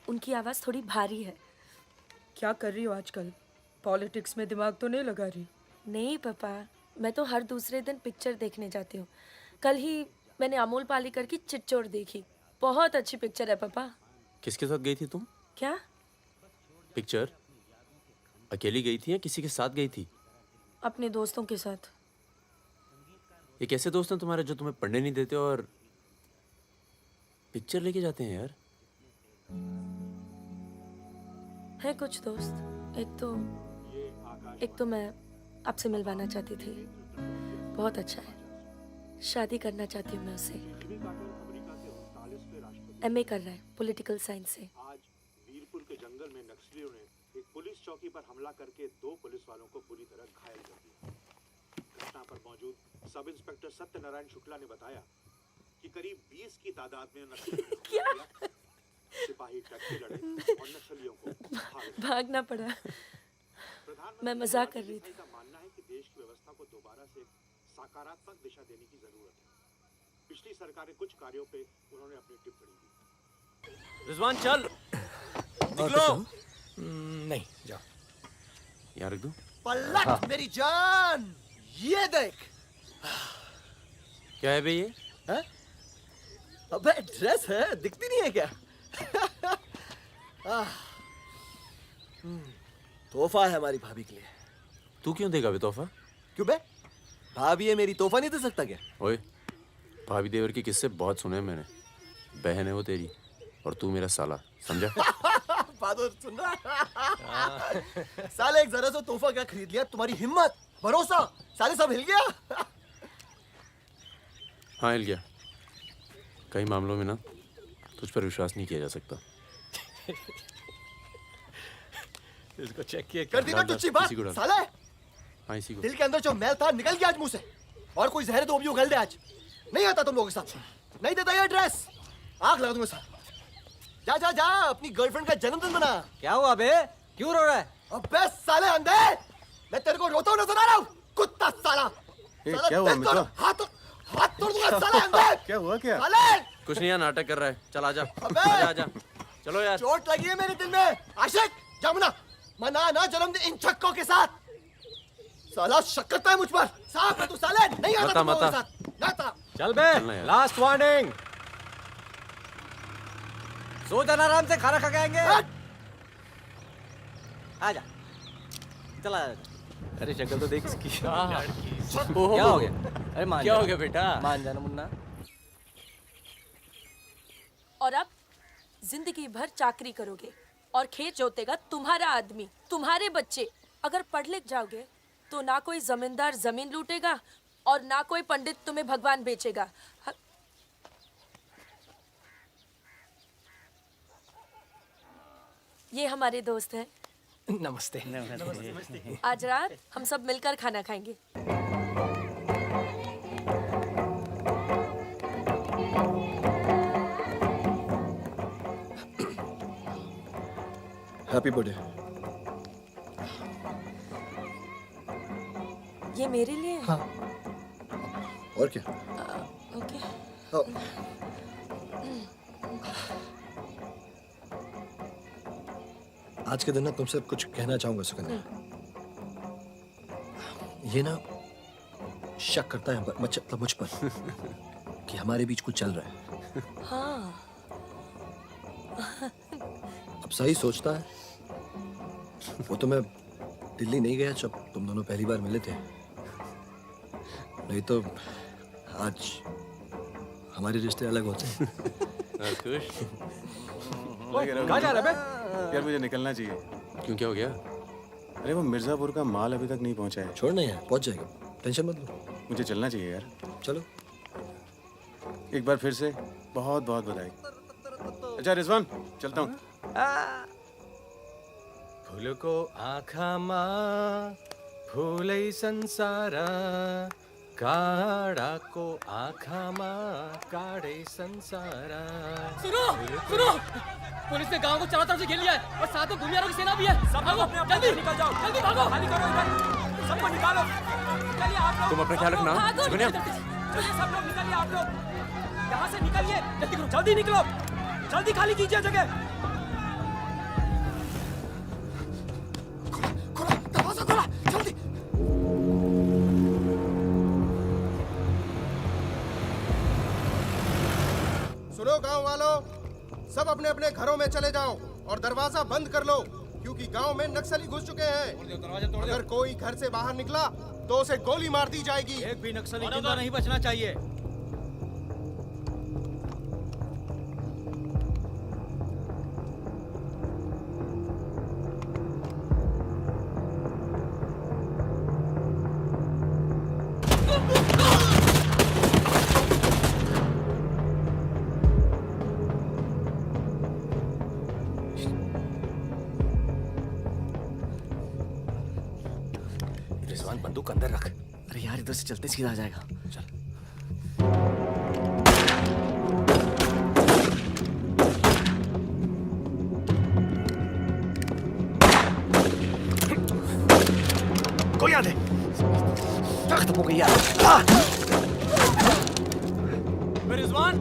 उनकी आवाज़ थोड़ी भारी है। क्या कर रही हो आजकल? पॉलिटिक्स में दिमाग तो नहीं लगा रही? नहीं पापा, मैं तो हर दूसरे दिन पिक्चर देखने जाती हूँ। कल ही मैंने अमोल पालेकर की चिट्चोर देखी। बहुत अच्छी पिक्चर है पापा। किसके साथ गई थी तुम? क्या? पिक्चर अकेली गई थी या किसी के साथ गई थी? अपने दोस्तों के साथ। ये कैसे दोस्त हैं तुम्हारे जो तुम्हें पढ़ने नहीं देते और पिक्चर लेके जाते हैं यार? है कुछ दोस्त। एक तो मैं आपसे मिलवाना चाहती थी। बहुत अच्छा है। शादी करना चाहती हूँ मैं उससे। MA कर रहा है पॉलिटिकल साइंस से। आज वीरपुर के जंगल में नक्सलियों ने एक पुलिस चौकी पर हमला करके 2 पुलिस वालों को बुरी तरह घायल कर दिया। घटना पर मौजूद सब इंस्पेक्टर सत्यनारायण शुक्ला ने बताया कि करीब 20 की तादाद में नक्सलियों सिपाही टक्के लड़े और नक्सलियों को भागना पड़ा। मैं मजाक कर रही थी। का मानना है कि देश की व्यवस्था को दोबारा से सकारात्मक दिशा देने की जरूरत है। पिछली सरकार के कुछ कार्यों पे उन्होंने अपनी टिप्पणी दी। रिजवान चल निकलो। नहीं जाओ। यहाँ रख दो। पलट मेरी जान, ये देख। क्या है बे ये? है? अबे ड्रेस है, दिखती नहीं है क्या? तोहफा है हमारी भाभी के लिए। तू क्यों देगा बे तोहफा? क्यों बे? भाभी है मेरी, तोहफा नहीं दे सकता क्या? ओए, भाभी देवर के किस्से बहुत सुने हैं मैंने। बहन है वो तेरी और तू मेरा साला, समझा? बहादुर सुन रहा? साले एक जरा सा तोहफा क्या खरीद लिया? तुम्हारी हिम्मत, भरोसा, साले सब हिल गया। हाँ हिल गया। कई मामलों में ना तुझ पर विश्वास नहीं किया जा सकता। इसको चेक किए कर दी ना टुच्ची बात साले। हाँ इसी को। दिल के अंदर जो मैल था निकल गया आज मुंह से। और कोई जहर तो भी उगल दे आज। नहीं आता तुम लोगों के साथ। नहीं देता ये ड्रेस। आग लगा दूंगा साथ। जा जा जा अपनी गर्लफ्रेंड का जन्मदिन मना। क्या हुआ बे? क्यों रो रहा है? अबे साले अंधे, मैं तेरे को रोता हुआ नजर आ रहा हूँ। कुत्ता साला। क्या हुआ मित्रा? हाथ तोड़ दूंगा साले अंधे। क्या हुआ क्या? साले कुछ नहीं यार, नाटक कर रहा है। चल आजा। अबे आजा। चलो यार। चोट लगी है मेरे दिल में। आशिक जा मना ना जन्मदिन इन छक्कों के साथ। साला शक करता है मुझ पर। साफ है तू साले। नहीं आता तुम लोगों के साथ। ना आता। चल बे, लास्ट वार्निंग। सो जाना आराम से, खाना खा के आएंगे। आजा, चला जा। अरे शक्ल तो देख इसकी। क्या हो गया? अरे मान क्या जा। हो गया बेटा? मान जाना मुन्ना। और अब जिंदगी भर चाकरी करोगे और खेत जोतेगा तुम्हारा आदमी, तुम्हारे बच्चे। अगर पढ़ लिख जाओगे तो ना कोई जमींदार जमीन लूटेगा और ना कोई पंडित तुम्हें भगवान बेचेगा। ये हमारे दोस्त हैं। नमस्ते। नमस्ते। आज रात हम सब मिलकर खाना खाएंगे। Happy birthday. ये मेरे लिए है? हाँ। और क्या? ओके। आज के दिन ना तुमसे कुछ कहना चाहूंगा सुकन्या। ये ना शक करता है मतलब मुझ पर कि हमारे बीच कुछ चल रहा है। हाँ। अब सही सोचता है। वो तो मैं दिल्ली नहीं गया जब तुम दोनों पहली बार मिले थे। नहीं तो हमारे रिश्ते अलग होते हैं। खुश कहाँ जा रहा है बे? यार मुझे निकलना चाहिए। क्यों, क्या हो गया? अरे वो मिर्जापुर का माल अभी तक नहीं पहुंचा है। छोड़ना यार, पहुंच जाएगा, टेंशन मत लो। मुझे चलना चाहिए यार। चलो। एक बार फिर से बहुत बहुत बधाई। अच्छा रिजवान, चलता हूँ। फूलको आँखामा फूलै संसार, काडाको आँखामा काडै संसार। सुनो सुनो, पुलिस ने गांव को चारों तरफ से घेर लिया है और साथ में भूमियारों की सेना भी है। सब भागो, जल्दी निकल जाओ, जल्दी भागो, खाली करो इधर, सबको निकालो। चलिए आप लोग, तुम अपना ख्याल रखना। चलिए सब लोग निकलिए, आप लोग यहाँ से निकलिए, जल्दी करो, जल्दी निकलो, जल्दी खाली कीजिए जगह। दरवाजा खोला, जल्दी। सुनो गांव वालों, सब अपने अपने घरों में चले जाओ और दरवाजा बंद कर लो, क्योंकि गांव में नक्सली घुस चुके हैं। अगर कोई घर से बाहर निकला तो उसे गोली मार दी जाएगी। एक भी नक्सली जिंदा नहीं बचना चाहिए। रिजवान बंदूक अंदर रख। अरे यार इधर से चलते सीधा आ जाएगा। चल। कोई याद है? खत्म हो गई यार। रिजवान,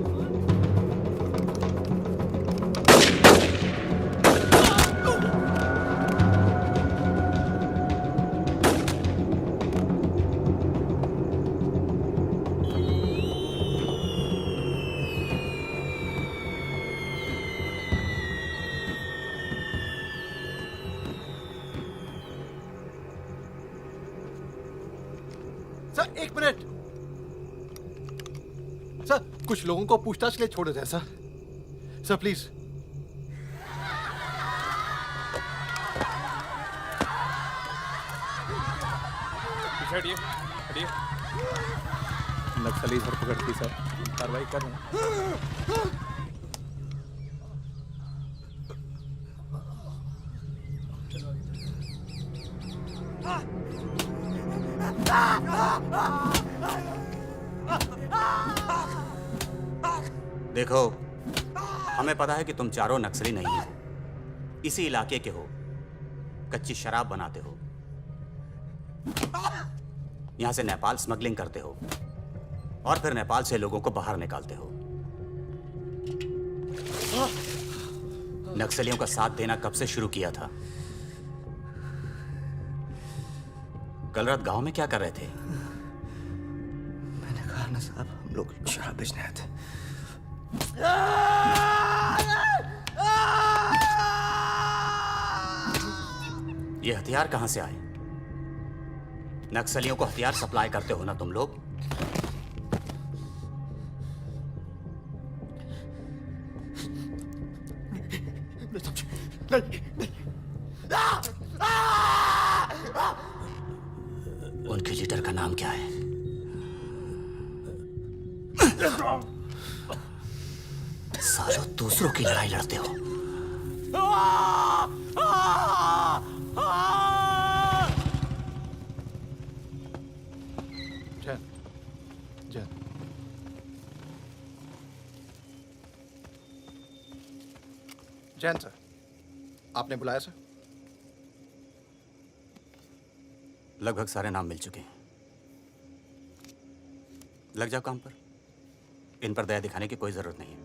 सर एक मिनट। सर कुछ लोगों को पूछताछ के लिए छोड़ दें सर। Sir please. हटिए हटिए। नक्सली धरपकड़ की सर, कार्रवाई कर रहे हैं। देखो, हमें पता है कि तुम चारों नक्सली नहीं हो, इसी इलाके के हो, कच्ची शराब बनाते हो, यहां से नेपाल स्मगलिंग करते हो और फिर नेपाल से लोगों को बाहर निकालते हो। नक्सलियों का साथ देना कब से शुरू किया था? कल रात गांव में क्या कर रहे थे? मैंने कहा ना साहब, हम लोग शराब बेचने आए थे। ये हथियार कहां से आए? नक्सलियों को हथियार सप्लाई करते हो ना तुम लोग? उनके लीडर का नाम क्या है? सालों दूसरों की लड़ाई लड़ते हो। जैन सर, आपने बुलाया सर? लगभग सारे नाम मिल चुके हैं। लग जाओ काम पर। इन पर दया दिखाने की कोई जरूरत नहीं है।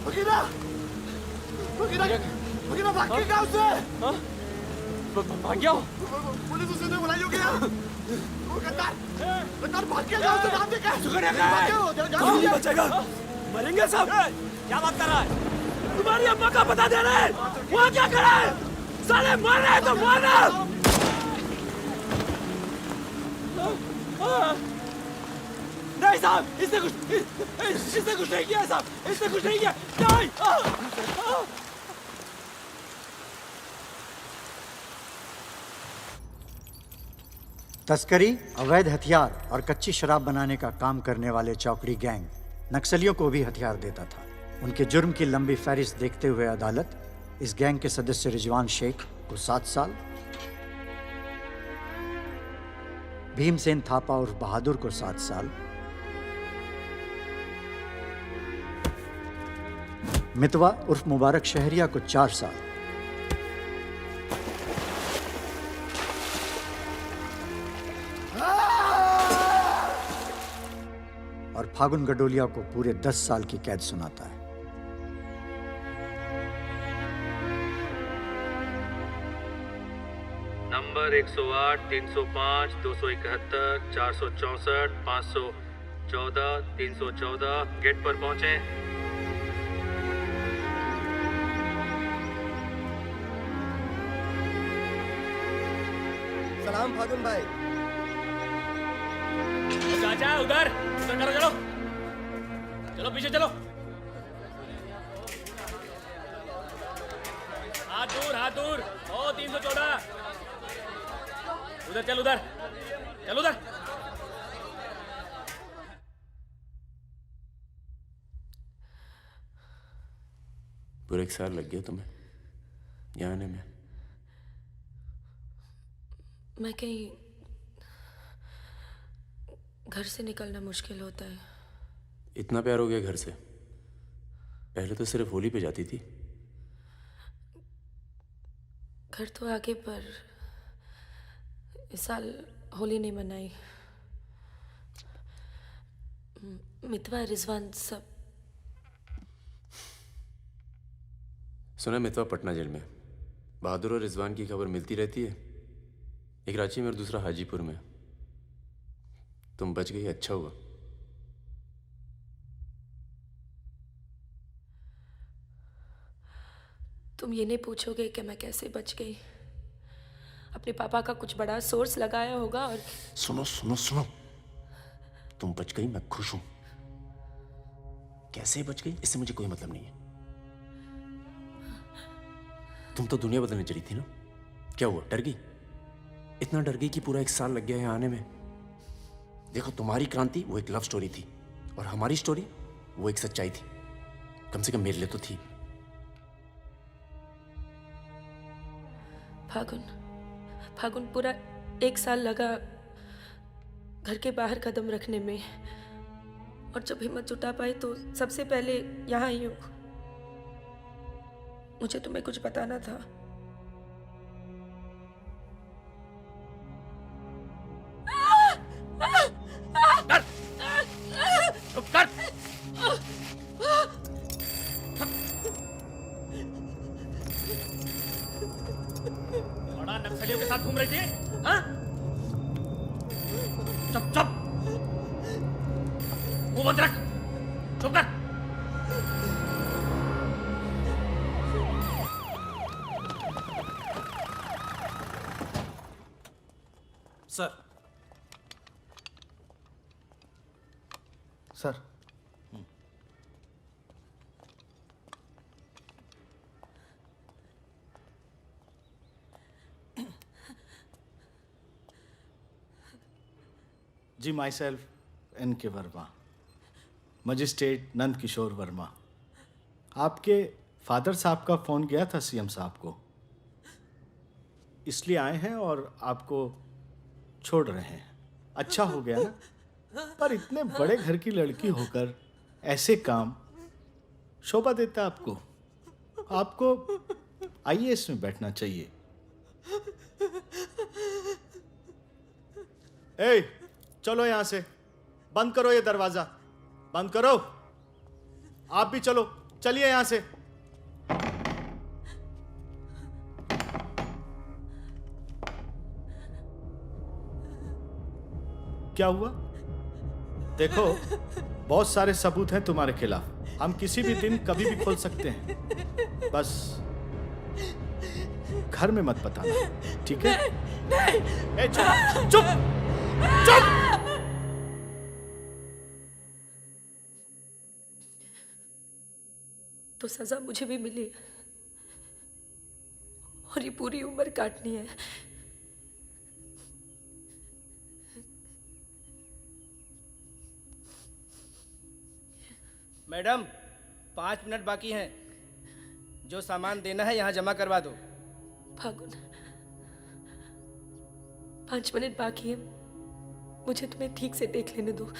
वकीला वकीला वकीला भाग के गांव से भाग गया पुलिस उसे ने बुलाई होगी वो गद्दार भाग के गांव से नाम देखा नहीं बचेगा मरेंगे सब क्या बात कर रहा है तुम्हारी अम्मा का पता दे रहे हैं वहाँ क्या कर रहा है साले मर रहे हैं तो मारना नहीं साहब इसने कुछ नहीं किया साहब इसने कुछ नहीं किया नहीं तस्करी, अवैध हथियार और कच्ची शराब बनाने का काम करने वाले चौकड़ी गैंग नक्सलियों को भी हथियार देता था। उनके जुर्म की लंबी फहरिस्त देखते हुए अदालत इस गैंग के सदस्य रिजवान शेख को 7 साल, भीमसेन थापा उर्फ बहादुर को 7 साल, मितवा उर्फ मुबारक शहरिया को 4 साल और फागुन गडोलिया को पूरे 10 साल की कैद सुनाता है। नंबर 108, 305, 271, 464, 514, 314 गेट पर पहुंचे। सलाम फागुन भाई। चाचा उधर करो चलो चलो पीछे चलो हाथ दूर ओ 314 उधर चल उधर पूरे 1 साल लग गया तुम्हें यहाँ आने में। मैं कहीं घर से निकलना मुश्किल होता है। इतना प्यार हो गया घर से? पहले तो सिर्फ होली पे जाती थी। घर तो आगे पर इस साल होली नहीं मनाई। मितवा रिजवान सब। सुना मितवा पटना जेल में। बहादुर और रिजवान की खबर मिलती रहती है, एक रांची में और दूसरा हाजीपुर में। तुम बच गई, अच्छा हुआ। तुम ये नहीं पूछोगे कि मैं कैसे बच गई। अपने पापा का कुछ बड़ा सोर्स लगाया होगा और सुनो सुनो सुनो, तुम बच गई, मैं खुश हूं। कैसे बच गई इससे मुझे कोई मतलब नहीं है। तुम तो दुनिया बदलने चली थी ना, क्या हुआ, डर गई? इतना डर गई कि पूरा 1 साल लग गया है आने में। देखो, तुम्हारी क्रांति वो एक लव स्टोरी थी और हमारी स्टोरी वो एक सच्चाई थी। कम से कम मेरे लिए तो थी। फागुन पूरा 1 साल लगा घर के बाहर कदम रखने में, और जब हिम्मत जुटा पाई तो सबसे पहले यहाँ आई हूँ। मुझे तुम्हें कुछ बताना था। बड़ा नक्सलियों के साथ घूम रही थी, हाँ? चुप मुंह बंद रख, चुप कर। Sir ji, myself N.K. Verma, magistrate Nand Kishore Verma. आपके फादर साहब का फ़ोन गया था सीएम साहब को, इसलिए आए हैं और आपको छोड़ रहे हैं। अच्छा हो गया ना, पर इतने बड़े घर की लड़की होकर ऐसे काम शोभा देता आपको। आपको IAS में बैठना चाहिए। ए, चलो यहां से, बंद करो ये दरवाजा, बंद करो। आप भी चलो, चलिए यहां से। क्या हुआ? देखो, बहुत सारे सबूत हैं तुम्हारे खिलाफ। हम किसी भी दिन कभी भी खोल सकते हैं। बस घर में मत बताना, ठीक है? ए, चुप चुप चुप। तो सजा मुझे भी मिली है और ये पूरी उम्र काटनी है। मैडम 5 मिनट बाकी हैं। जो सामान देना है यहाँ जमा करवा दो। फागुन, 5 मिनट बाकी है, मुझे तुम्हें ठीक से देख लेने दो।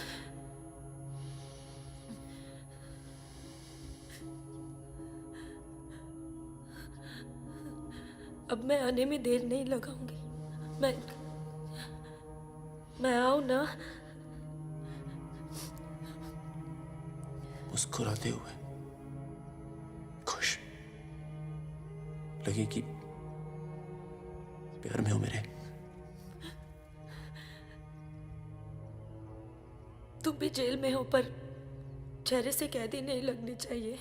अब मैं आने में देर नहीं लगाऊंगी। मैं आऊं ना? मुस्कुराते हुए, खुश, लगे कि प्यार में हो मेरे। तुम भी जेल में हो, पर चेहरे से कैदी नहीं लगनी चाहिए।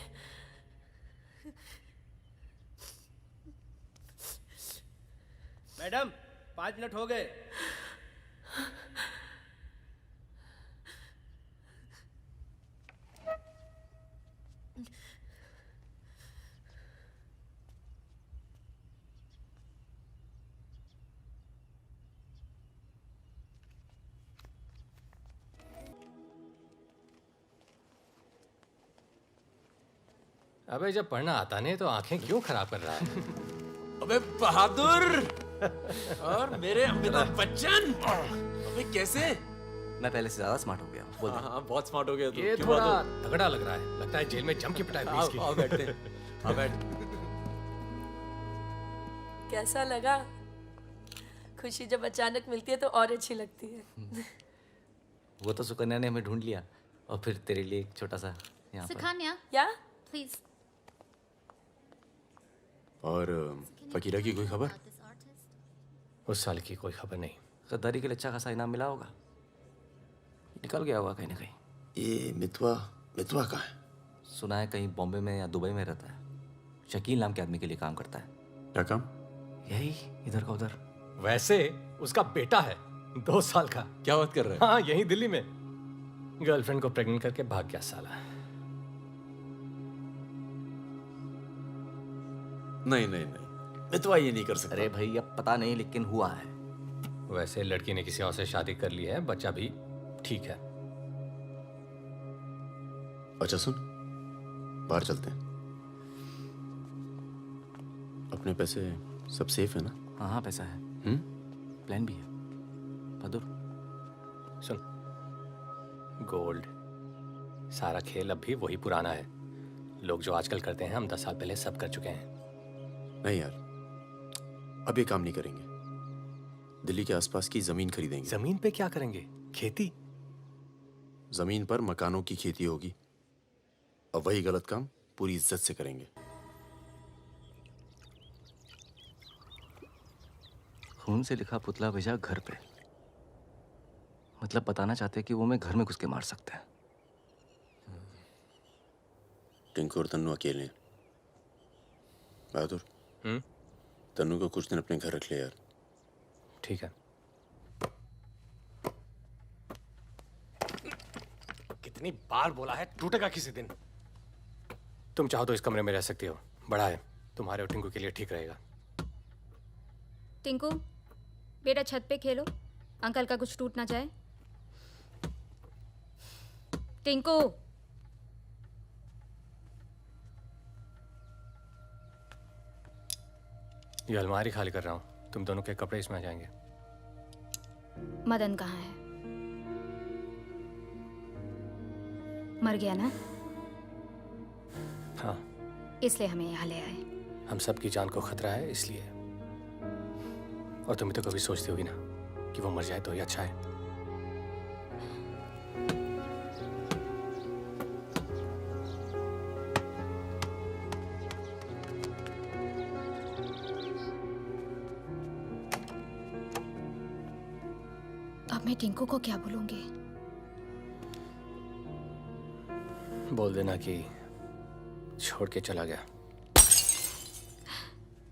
मैडम 5 मिनट हो गए। अबे जब पढ़ना आता नहीं तो आंखें क्यों खराब कर रहा है? अबे बहादुर और मेरे अमिताभ बच्चन, अबे कैसे? मैं पहले से ज्यादा स्मार्ट हो गया। बोल दे। हाँ, बहुत स्मार्ट हो गया तू। ये क्यों थोड़ा बहादुर? तगड़ा लग रहा है। लगता है जेल में जम की पिटाई हुई इसकी। आओ बैठते हैं। आओ बैठ। कैसा लगा? खुशी जब अचानक मिलती है तो और अच्छी लगती है। वो तो सुकन्या ने हमें ढूंढ लिया और फिर तेरे लिए एक छोटा सा यहाँ पर। सुकन्या, या प्लीज। और फकीरा की कोई खबर? उस साल की कोई खबर नहीं। गद्दारी के लिए अच्छा खासा इनाम मिला होगा, निकल गया होगा कहीं ना कहीं। ये मितवा कहाँ है? सुना है कहीं बॉम्बे में या दुबई में रहता है। शकील नाम के आदमी के लिए काम करता है। क्या काम? यही इधर का उधर। वैसे उसका बेटा है 2 साल का। क्या बात कर रहा है? हाँ, यहीं दिल्ली में गर्लफ्रेंड को प्रेग्नेंट करके भाग गया साला। नहीं, मितवा ये नहीं कर सकता। अरे भाई अब पता नहीं, लेकिन हुआ है। वैसे लड़की ने किसी और से शादी कर ली है, बच्चा भी ठीक है। अच्छा सुन, बाहर चलते हैं। अपने पैसे सब सेफ है ना? हाँ पैसा है। प्लान भी है। बहादुर सुन, गोल्ड सारा खेल अब भी वही पुराना है। लोग जो आजकल करते हैं हम 10 साल पहले सब कर चुके हैं। नहीं यार, अब ये काम नहीं करेंगे। दिल्ली के आसपास की जमीन खरीदेंगे। जमीन पे क्या करेंगे? खेती? जमीन पर मकानों की खेती होगी और वही गलत काम पूरी इज्जत से करेंगे। खून से लिखा पुतला भेजा घर पे, मतलब बताना चाहते हैं कि वो मैं घर में घुस के मार सकते हैं। टिंकू और तन्नू अकेले हैं। बहादुर, तन्नू को कुछ दिन अपने घर रख ले यार। ठीक है। कितनी बार बोला है, टूटेगा किसी दिन। तुम चाहो तो इस कमरे में रह सकती हो, बड़ा है, तुम्हारे और टिंकू के लिए ठीक रहेगा। टिंकू बेटा छत पे खेलो, अंकल का कुछ टूट ना जाए। टिंकू ये अलमारी खाली कर रहा हूँ, तुम दोनों के कपड़े इसमें आ जाएंगे। मदन कहाँ है? मर गया ना? हाँ, इसलिए हमें यहाँ ले आए। हम सबकी जान को खतरा है इसलिए। और तुम भी तो कभी सोचती होगी ना कि वो मर जाए तो ही अच्छा है। अब मैं टिंकू को क्या बोलूंगी? बोल देना कि छोड़ के चला गया।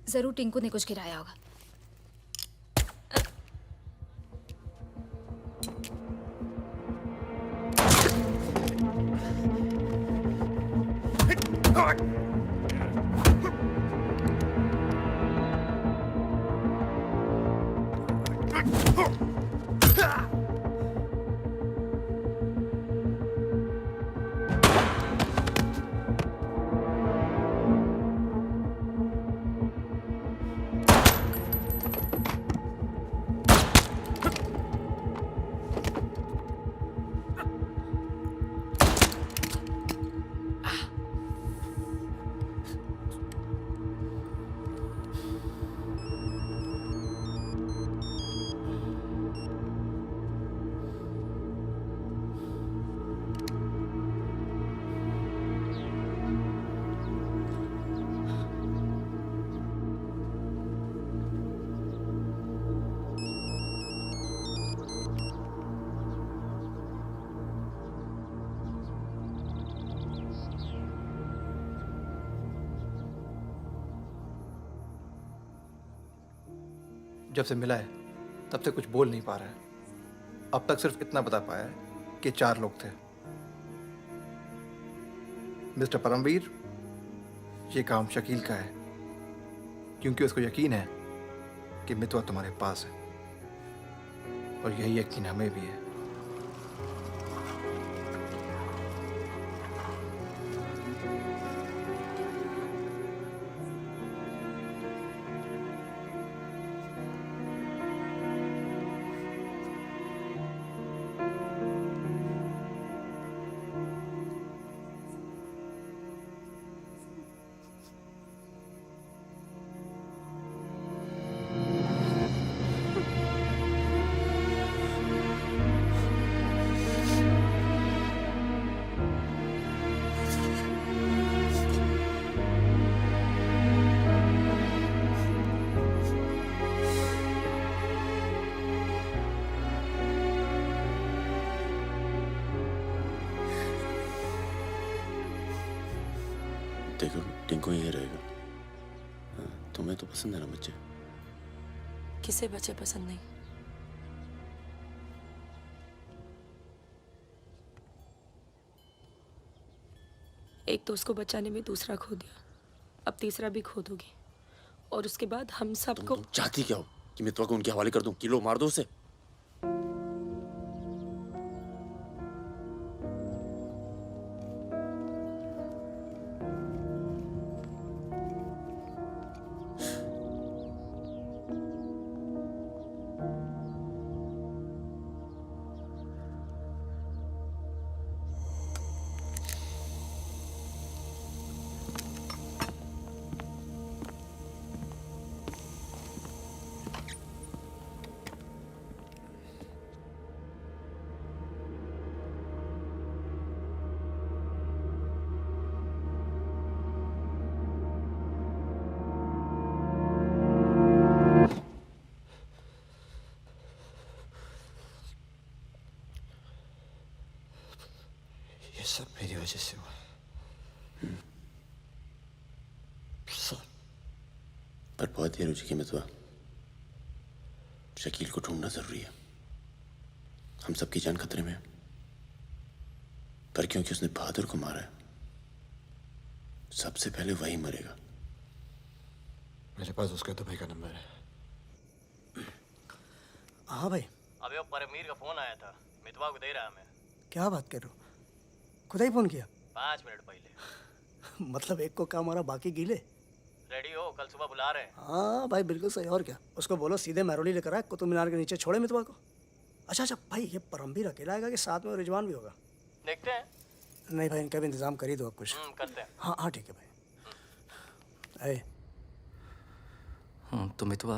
जरूर टिंकू ने कुछ गिराया होगा। जब से मिला है तब से कुछ बोल नहीं पा रहा है। अब तक सिर्फ इतना बता पाया है कि 4 लोग थे। मिस्टर परमवीर, ये काम शकील का है, क्योंकि उसको यकीन है कि मितवा तुम्हारे पास है, और यही यकीन हमें भी है। देखो टिंकू यही रहेगा। हाँ, तुम्हें तो पसंद है ना बच्चे? किसे बच्चे पसंद नहीं? एक तो उसको बचाने में दूसरा खो दिया, अब तीसरा भी खो दोगी, और उसके बाद हम सबको। तुम चाहती क्या हो कि मितवा को उनके हवाले कर दूं? किलो मार दो उसे। ये सब मेरी वजह से हुआ। सब। पर बहुत देर हो चुकी मितवा। शकील को ढूंढना जरूरी है। हम सबकी जान खतरे में है। पर क्योंकि उसने बहादुर को मारा है, सबसे पहले वही मरेगा। मेरे पास उसका दुबई का नंबर है। हाँ भाई। अबे वो परमीर का फोन आया था, मितवा को दे रहा मैं। क्या बात कर रहे हो? खुदा ही फोन किया? 5 मिनट पहले। मतलब एक को काम हमारा बाकी गीले। रेडी हो, कल सुबह बुला रहे हैं। हाँ भाई बिल्कुल सही। और क्या, उसको बोलो सीधे महरौली लेकर आए, कुतुब मीनार के नीचे छोड़े मितवा को। अच्छा भाई, ये परमवीर अकेला आएगा कि साथ में रिजवान भी होगा? देखते हैं। नहीं भाई, इनका भी इंतजाम कर ही दो आप कुछ। करते हैं। हाँ हाँ ठीक है भाई। तो मितवा,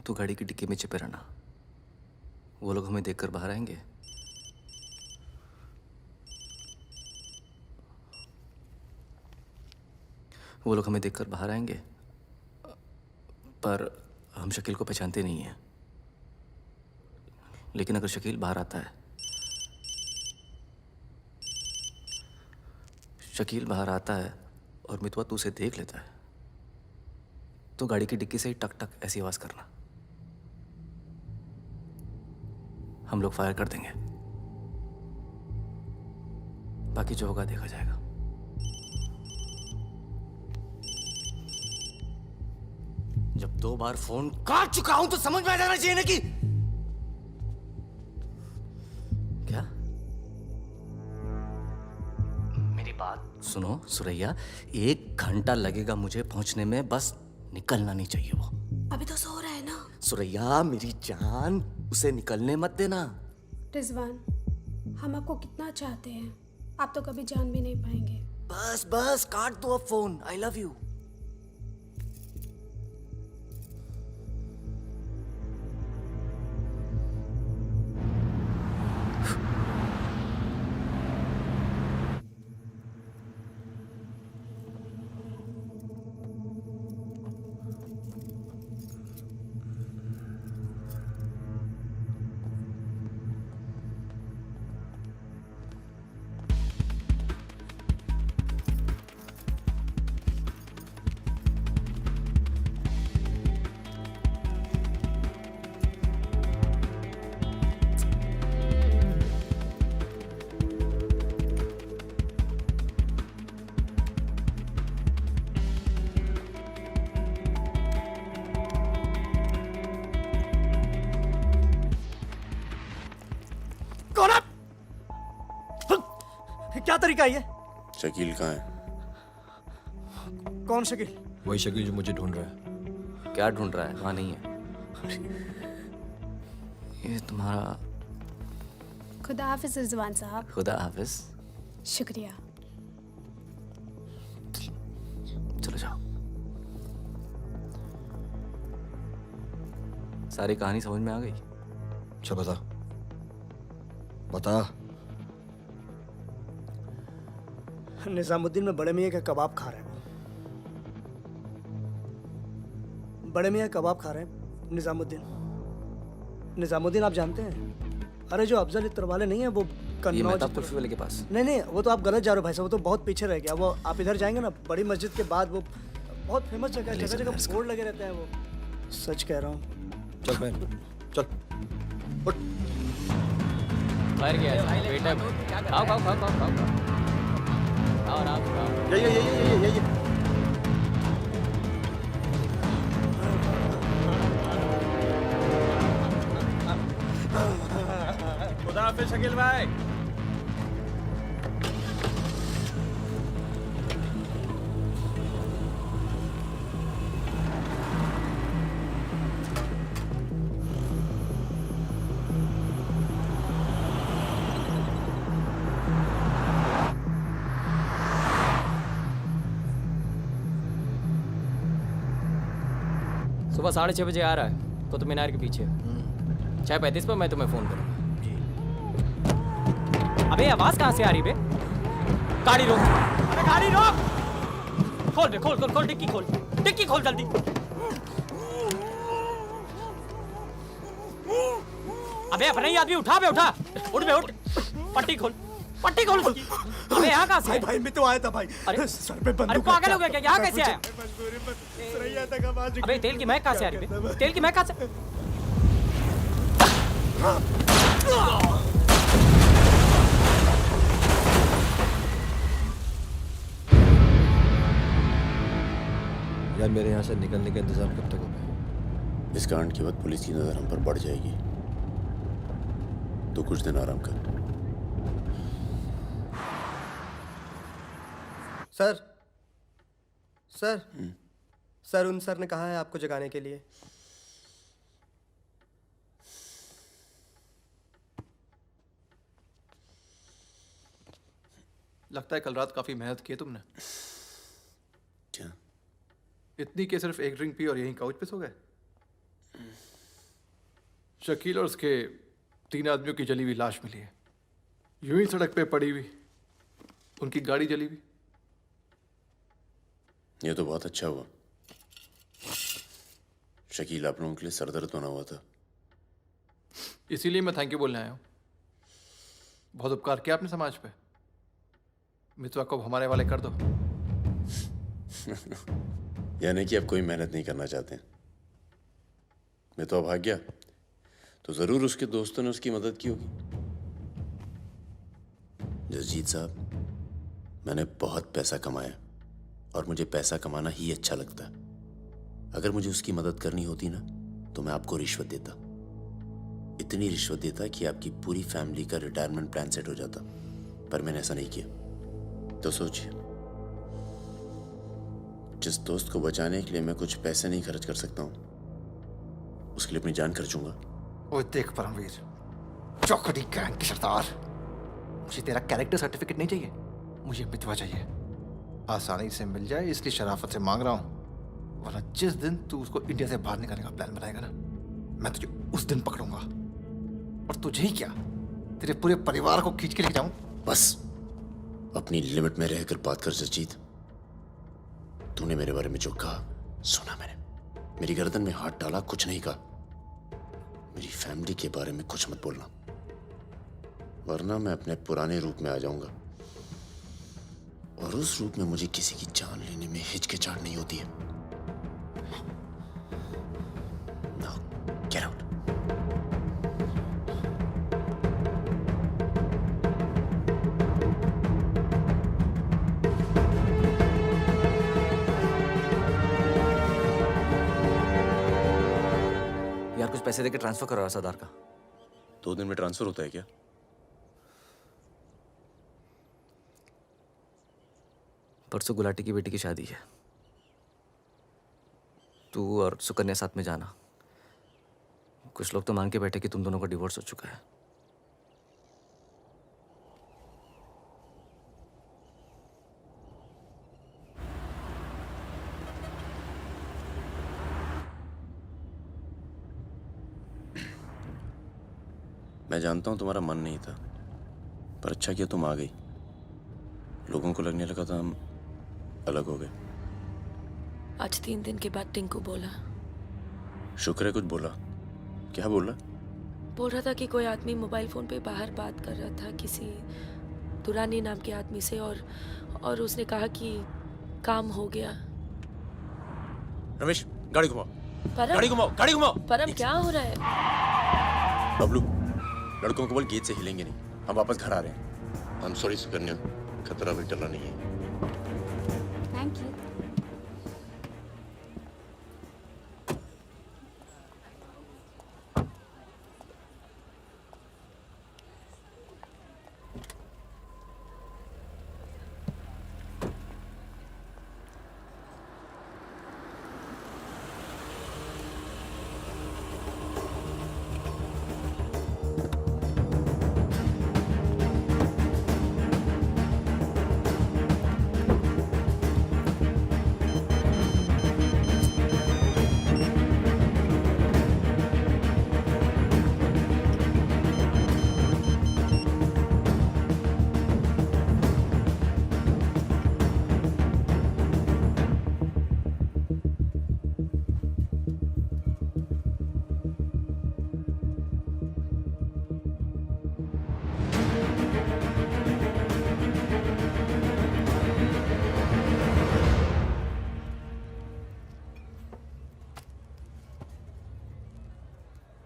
तू गाड़ी की डिक्की में छिपे रहना। वो लोग हमें देखकर बाहर आएंगे। वो लोग हमें देखकर बाहर आएंगे, पर हम शकील को पहचानते नहीं हैं। लेकिन अगर शकील बाहर आता है, शकील बाहर आता है और मितवा तू उसे देख लेता है, तो गाड़ी की डिक्की से ही टक टक ऐसी आवाज करना। हम लोग फायर कर देंगे, बाकी जो होगा देखा जाएगा। जब 2 बार फोन काट चुका हूं तो समझ में आ जाना चाहिए ना कि क्या। मेरी बात सुनो सुरैया, 1 घंटा लगेगा मुझे पहुंचने में, बस निकलना नहीं चाहिए वो। अभी तो सो रहा है ना। सुरैया मेरी जान, उसे निकलने मत देना। रिजवान, हम आपको कितना चाहते हैं, आप तो कभी जान भी नहीं पाएंगे। बस बस काट दो अब फोन। I love you. क्या तरीका है ये? शकील कहाँ है? कौन शकील? वही शकील जो मुझे ढूंढ रहा है। क्या ढूंढ रहा है? वहां नहीं है। ये तुम्हारा। खुदा हाफिज रिजवान साहब। खुदा हाफिज। शुक्रिया। चलो जाओ। सारी कहानी समझ में आ गई? अच्छा बता बता। निजामुद्दीन में बड़े मियाँ का कबाब खा रहे हैं। बड़े मियाँ कबाब खा रहे हैं निजामुद्दीन। निजामुद्दीन आप जानते हैं? अरे जो अफजल इत्र वाले नहीं है वो कन्नौज कुल्फी वाले के पास। नहीं वो तो आप गलत जा रहे हो भाई साहब, वो तो बहुत पीछे रह गया। वो आप इधर जाएंगे ना, बड़ी मस्जिद के बाद वो बहुत फेमस जगह है, जगह जगह बोर्ड लगे रहते हैं। वो सच कह रहा हूँ। चल बहन चल उठ। बाहर गया बेटा। खाओ खाओ खाओ खाओ खाओ और आप ये खुदा हाफिज शकील भाई। सुबह 6:30 बजे आ रहा है कुतुब मीनार के पीछे। 6:35 पर मैं तुम्हें फोन करूंगा। अबे आवाज कहाँ से आ रही बे? गाड़ी रोक। अरे गाड़ी रोक। खोल बे खोल खोल खोल डिक्की खोल। डिक्की खोल जल्दी। अबे अपना ही आदमी उठा बे उठा। उठ बे उठ। पट्टी खोल। पट्टी खोल उसकी। अबे यहाँ कहाँ से? भाई मैं तो आया था भाई। अरे सर पे बंदूक। अरे पागल हो गया क्या? यहाँ कैसे आया? सुरैया तक आवाज। अबे तेल की महक कहाँ से आ रही है? तेल की महक कहाँ से? यार मेरे यहाँ से निकलने का इंतजाम कब तक होगा? इस कांड के बाद पुलिस की नजर हम पर बढ़ जाएगी, तो कुछ दिन आराम कर। सर सर सर उन सर ने कहा है आपको जगाने के लिए। लगता है कल रात काफी मेहनत की है तुमने। क्या? इतनी कि सिर्फ एक ड्रिंक पी और यहीं काउच पे सो गए? शकील और उसके 3 आदमियों की जली हुई लाश मिली है, यूं ही सड़क पे पड़ी हुई। उनकी गाड़ी जली हुई। ये तो बहुत अच्छा हुआ। शकील आप लोगों के लिए सरदर्द बना हुआ था। इसीलिए मैं थैंक यू बोलने आया हूँ। बहुत उपकार किया आपने समाज पे। मितवा को हमारे वाले कर दो। यानी कि अब कोई मेहनत नहीं करना चाहते। मितवा भाग गया तो जरूर उसके दोस्तों ने उसकी मदद की होगी। जसजीत साहब, मैंने बहुत पैसा कमाया और मुझे पैसा कमाना ही अच्छा लगता है। अगर मुझे उसकी मदद करनी होती ना तो मैं आपको रिश्वत देता, इतनी रिश्वत देता कि आपकी पूरी फैमिली का रिटायरमेंट प्लान सेट हो जाता। पर मैंने ऐसा नहीं किया। तो सोचिए, जिस दोस्त को बचाने के लिए मैं कुछ पैसे नहीं खर्च कर सकता हूं, उसके लिए अपनी जान खर्चूंगा। ओए देख परमवीर, चौकड़ी गैंग की सरदार, मुझे तेरा कैरेक्टर सर्टिफिकेट नहीं चाहिए, मुझे मितवा चाहिए। आसानी से मिल जाए इसलिए शराफत से मांग रहा हूँ, वरना जिस दिन तू उसको इंडिया से बाहर निकालने का प्लान बनाएगा ना, मैं तुझे उस दिन पकड़ूंगा। और तुझे ही क्या, तेरे पूरे परिवार को खींच के लेके जाऊं। बस अपनी लिमिट में रहकर बात कर जसजीत। तूने मेरे बारे में जो कहा सुना मैंने, मेरी गर्दन में हाथ डाला, कुछ नहीं कहा। मेरी फैमिली के बारे में कुछ मत बोलना, वरना मैं अपने पुराने रूप में आ जाऊंगा। और उस रूप में मुझे किसी की जान लेने में हिचकिचाहट नहीं होती है। Now, get out. यार कुछ पैसे देके ट्रांसफर करो सरदार का। 2 दिन में ट्रांसफर होता है क्या? परसों गुलाटी की बेटी की शादी है, तू और सुकन्या साथ में जाना। कुछ लोग तो मान के बैठे कि तुम दोनों का डिवोर्स हो चुका है। मैं जानता हूं तुम्हारा मन नहीं था, पर अच्छा किया तुम आ गई। लोगों को लगने लगा था हम अलग हो गए। आज 3 दिन के बाद टिंकू बोला। शुक्र है कुछ बोला। क्या बोला? बोल रहा था कि कोई आदमी मोबाइल फोन पे बाहर बात कर रहा था किसी दुरानी नाम के आदमी से, और उसने कहा कि काम हो गया। रमेश, गाड़ी घुमाओ। परम, गाड़ी घुमाओ, गाड़ी घुमाओ। परम क्या हो रहा है? बबलू, लड़कों को बोल गेट से हिलेंगे नहीं, हम वापस घर आ रहे हैं। I'm sorry सुकन्या, खतरा भी टला नहीं है। Thank you.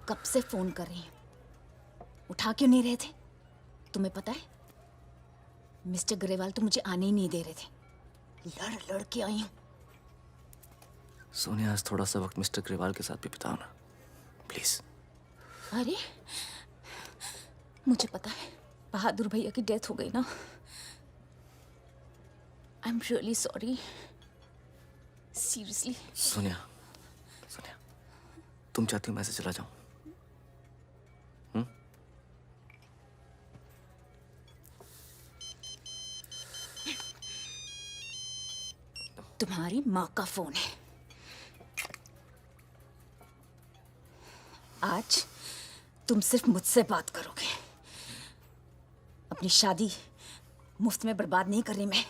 कब से फोन कर रही हूँ, उठा क्यों नहीं रहे थे? तुम्हें पता है मिस्टर ग्रेवाल तो मुझे आने ही नहीं दे रहे थे। लड़ लड़ के आई हूँ। सोनिया, आज थोड़ा सा वक्त मिस्टर ग्रेवाल के साथ भी बिताओ ना, प्लीज। अरे मुझे पता है बहादुर भैया की डेथ हो गई ना। I am really sorry, seriously. Sonia, Sonia, तुम चाहती हो मैं से चला जाऊं? तुम्हारी माँ का फोन है। आज तुम सिर्फ मुझसे बात करोगे। अपनी शादी मुफ्त में बर्बाद नहीं कर रही मैं।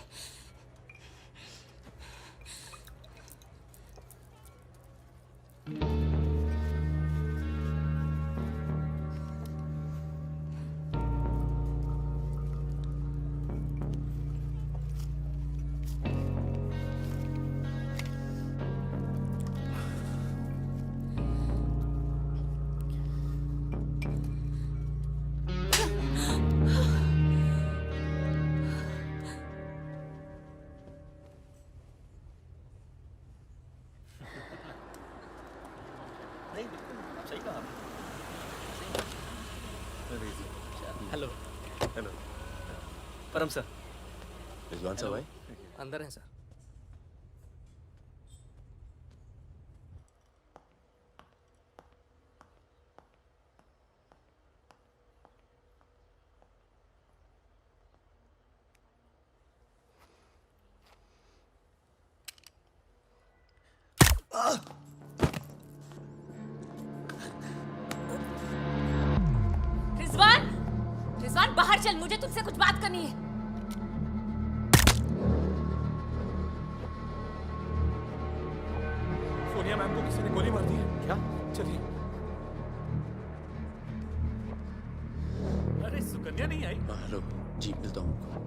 हेलो। परम सर। रिजवान साहब आए? अंदर हैं सर। रिजवान, रिजवान बाहर चल, मुझे तुझसे कुछ बात करनी है। सोनिया मैम को किसी ने गोली मार दी है क्या? चलिए। अरे सुकन्या नहीं आई? हेलो जी, मिलता हूँ आपको।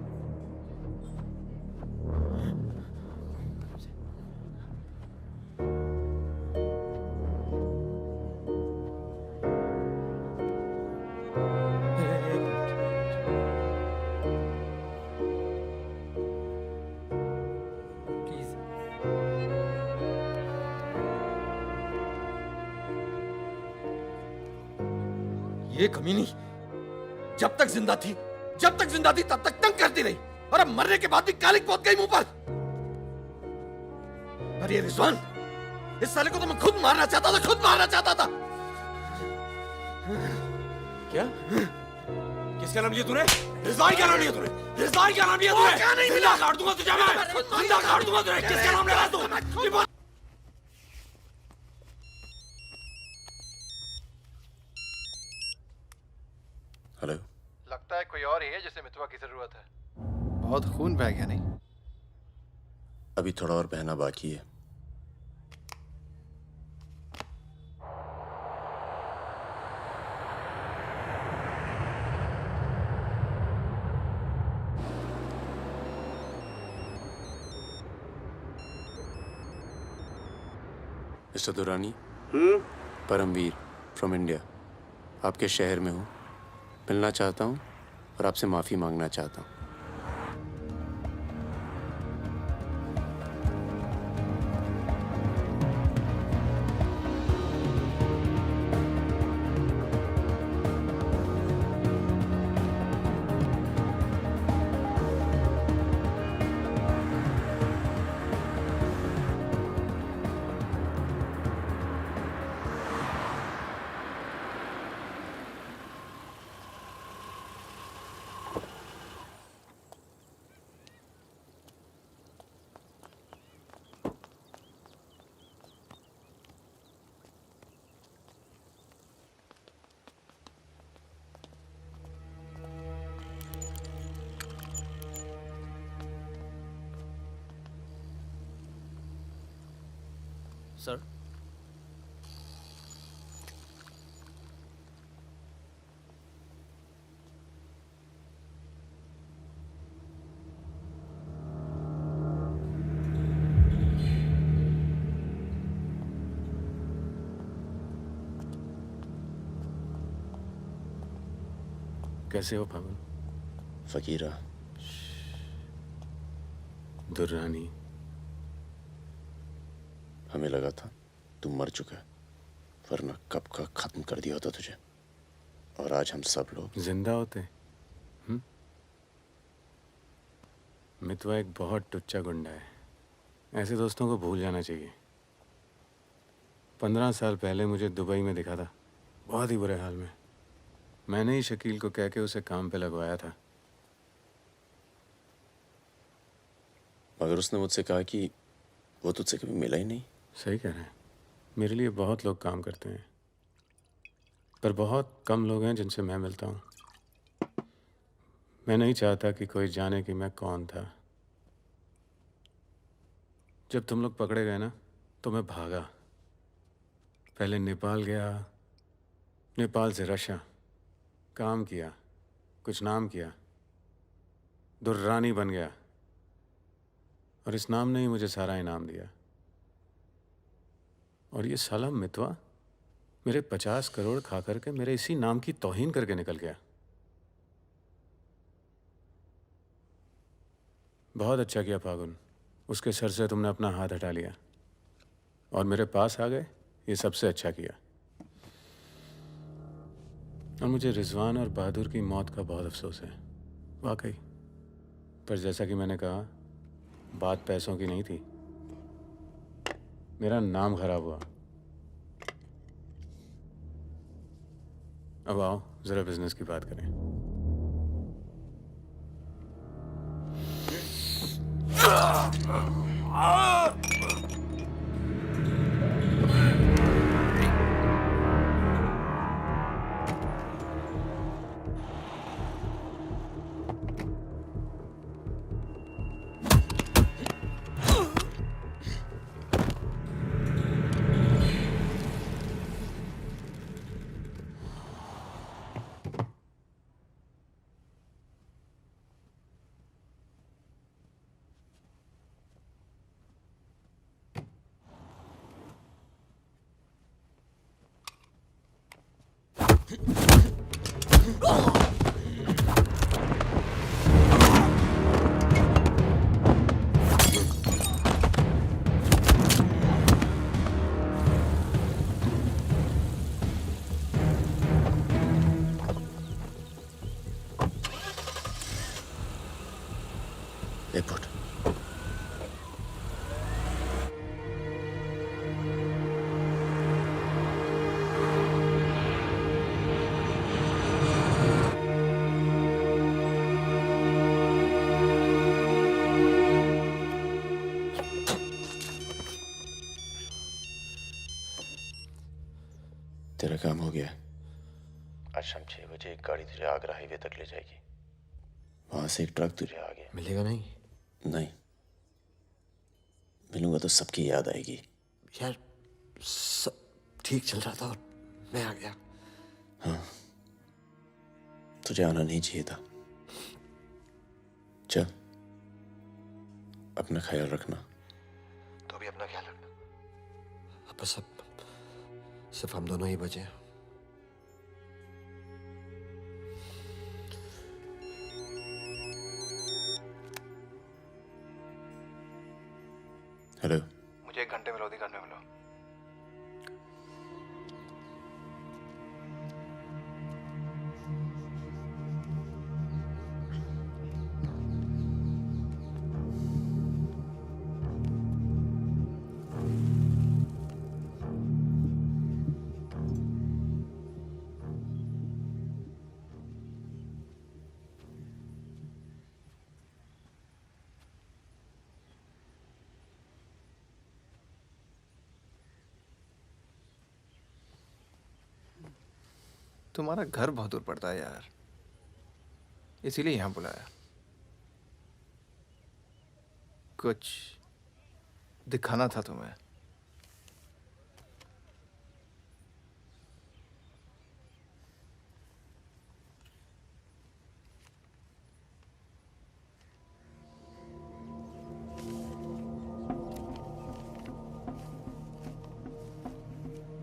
ये कमीनी जब तक जिंदा थी तब तक तंग करती रही, और अब मरने के बाद भी कालिक पहुंच गई मुंह पर। पर ये रिजवान, इस साले को तो मैं खुद मारना चाहता था। क्या? किसका नाम लिया तूने? रिजवान क्या नाम लिया तूने? जिंदा काट दूंगा तुझे मैं। जिंदा काट दूंगा तुझे। किसका नाम ले रहा तू? हेलो। लगता है कोई और ही है जिसे मितवा की जरूरत है। बहुत खून बह गया नहीं? अभी थोड़ा और बहना बाकी है। Mister Durrani. Paramvir from India, आपके शहर में हूँ, मिलना चाहता हूँ और आपसे माफ़ी मांगना चाहता हूँ। सर, कैसे हो फागुन? फकीरा। दुर्रानी, हमें लगा था तू मर चुका है, वरना कब का खत्म कर दिया होता तुझे। और आज हम सब लोग जिंदा होते। मितवा एक बहुत टुच्चा गुंडा है, ऐसे दोस्तों को भूल जाना चाहिए। 15 साल पहले मुझे दुबई में दिखा था, बहुत ही बुरे हाल में। मैंने ही शकील को कह के उसे काम पे लगवाया था। मगर उसने मुझसे कहा कि वो तुझसे कभी मिला ही नहीं। सही कह रहे हैं, मेरे लिए बहुत लोग काम करते हैं, पर बहुत कम लोग हैं जिनसे मैं मिलता हूँ। मैं नहीं चाहता कि कोई जाने कि मैं कौन था। जब तुम लोग पकड़े गए ना, तो मैं भागा। पहले नेपाल गया, नेपाल से रशिया, काम किया, कुछ नाम किया, दुर्रानी बन गया, और इस नाम ने ही मुझे सारा इनाम दिया। और ये साला मितवा मेरे 50 करोड़ खा करके मेरे इसी नाम की तौहीन करके निकल गया। बहुत अच्छा किया फागुन, उसके सर से तुमने अपना हाथ हटा लिया और मेरे पास आ गए, ये सबसे अच्छा किया। और मुझे रिजवान और बहादुर की मौत का बहुत अफसोस है। वाकई। पर जैसा कि मैंने कहा, बात पैसों की नहीं थी, मेरा नाम खराब हुआ। अब आओ जरा बिजनेस की बात करें। रिपोर्ट। तेरा काम हो गया। आज शाम 6 बजे एक गाड़ी तुझे आगरा हाईवे तक ले जाएगी। वहां से एक ट्रक तुझे आगे मिलेगा नहीं? नहीं, मिलूंगा तो सबकी याद आएगी। यार सब ठीक चल रहा था और मैं आ गया। हाँ, तुझे आना नहीं चाहिए था। चल, अपना ख्याल रखना। तो भी अपना ख्याल रखना। अब बस अब सिर्फ हम दोनों ही बचे हैं। हेलो, मुझे 1 घंटे में लोधी घर में मिलो। तुम्हारा घर बहुत दूर पड़ता है यार, इसीलिए यहाँ बुलाया। कुछ दिखाना था तुम्हें।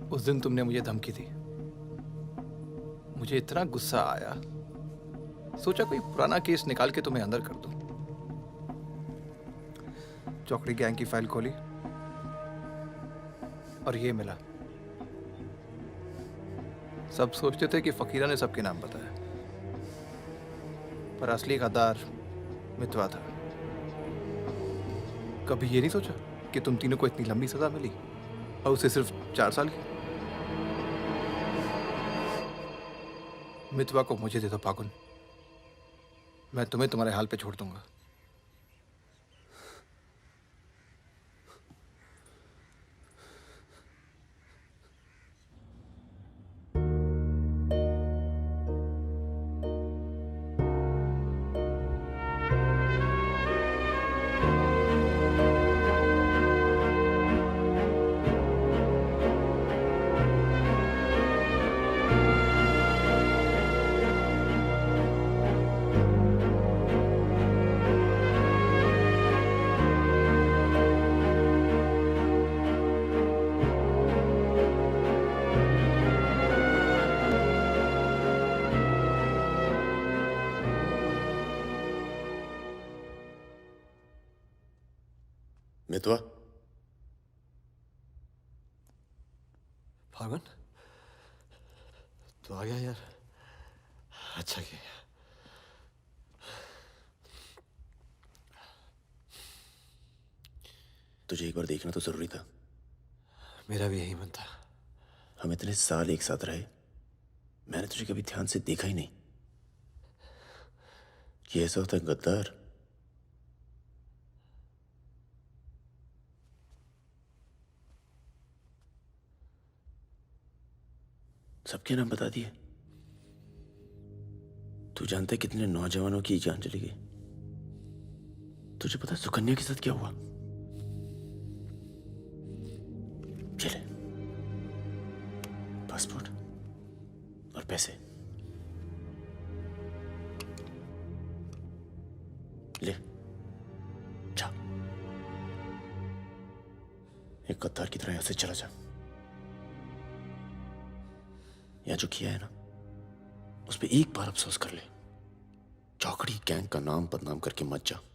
उस दिन तुमने मुझे धमकी दी, मुझे इतना गुस्सा आया, सोचा कोई पुराना केस निकाल के तुम्हें अंदर कर दूं। चौकड़ी गैंग की फाइल खोली और ये मिला। सब सोचते थे कि फकीरा ने सबके नाम बताया, पर असली गद्दार मितवा था। कभी ये नहीं सोचा कि तुम तीनों को इतनी लंबी सजा मिली और उसे सिर्फ 4 साल की। मितवा को मुझे दे दो फागुन, मैं तुम्हें तुम्हारे हाल पे छोड़ दूंगा। मितवा, फागुन तो आ गया यार, अच्छा किया। तुझे एक बार देखना तो जरूरी था। मेरा भी यही मन था। हम इतने साल एक साथ रहे, मैंने तुझे कभी ध्यान से देखा ही नहीं। ये ऐसा होता है गद्दार। सबके नाम बता दिए। तू जानता है कितने नौजवानों की जान चली गई? तुझे पता है सुकन्या के साथ क्या हुआ? चले, पासपोर्ट और पैसे ले, जा। एक गद्दार की तरह यहां से चला जा। या जो किया है ना, उस पर एक बार अफसोस कर ले। चौकड़ी गैंग का नाम बदनाम करके मत जा।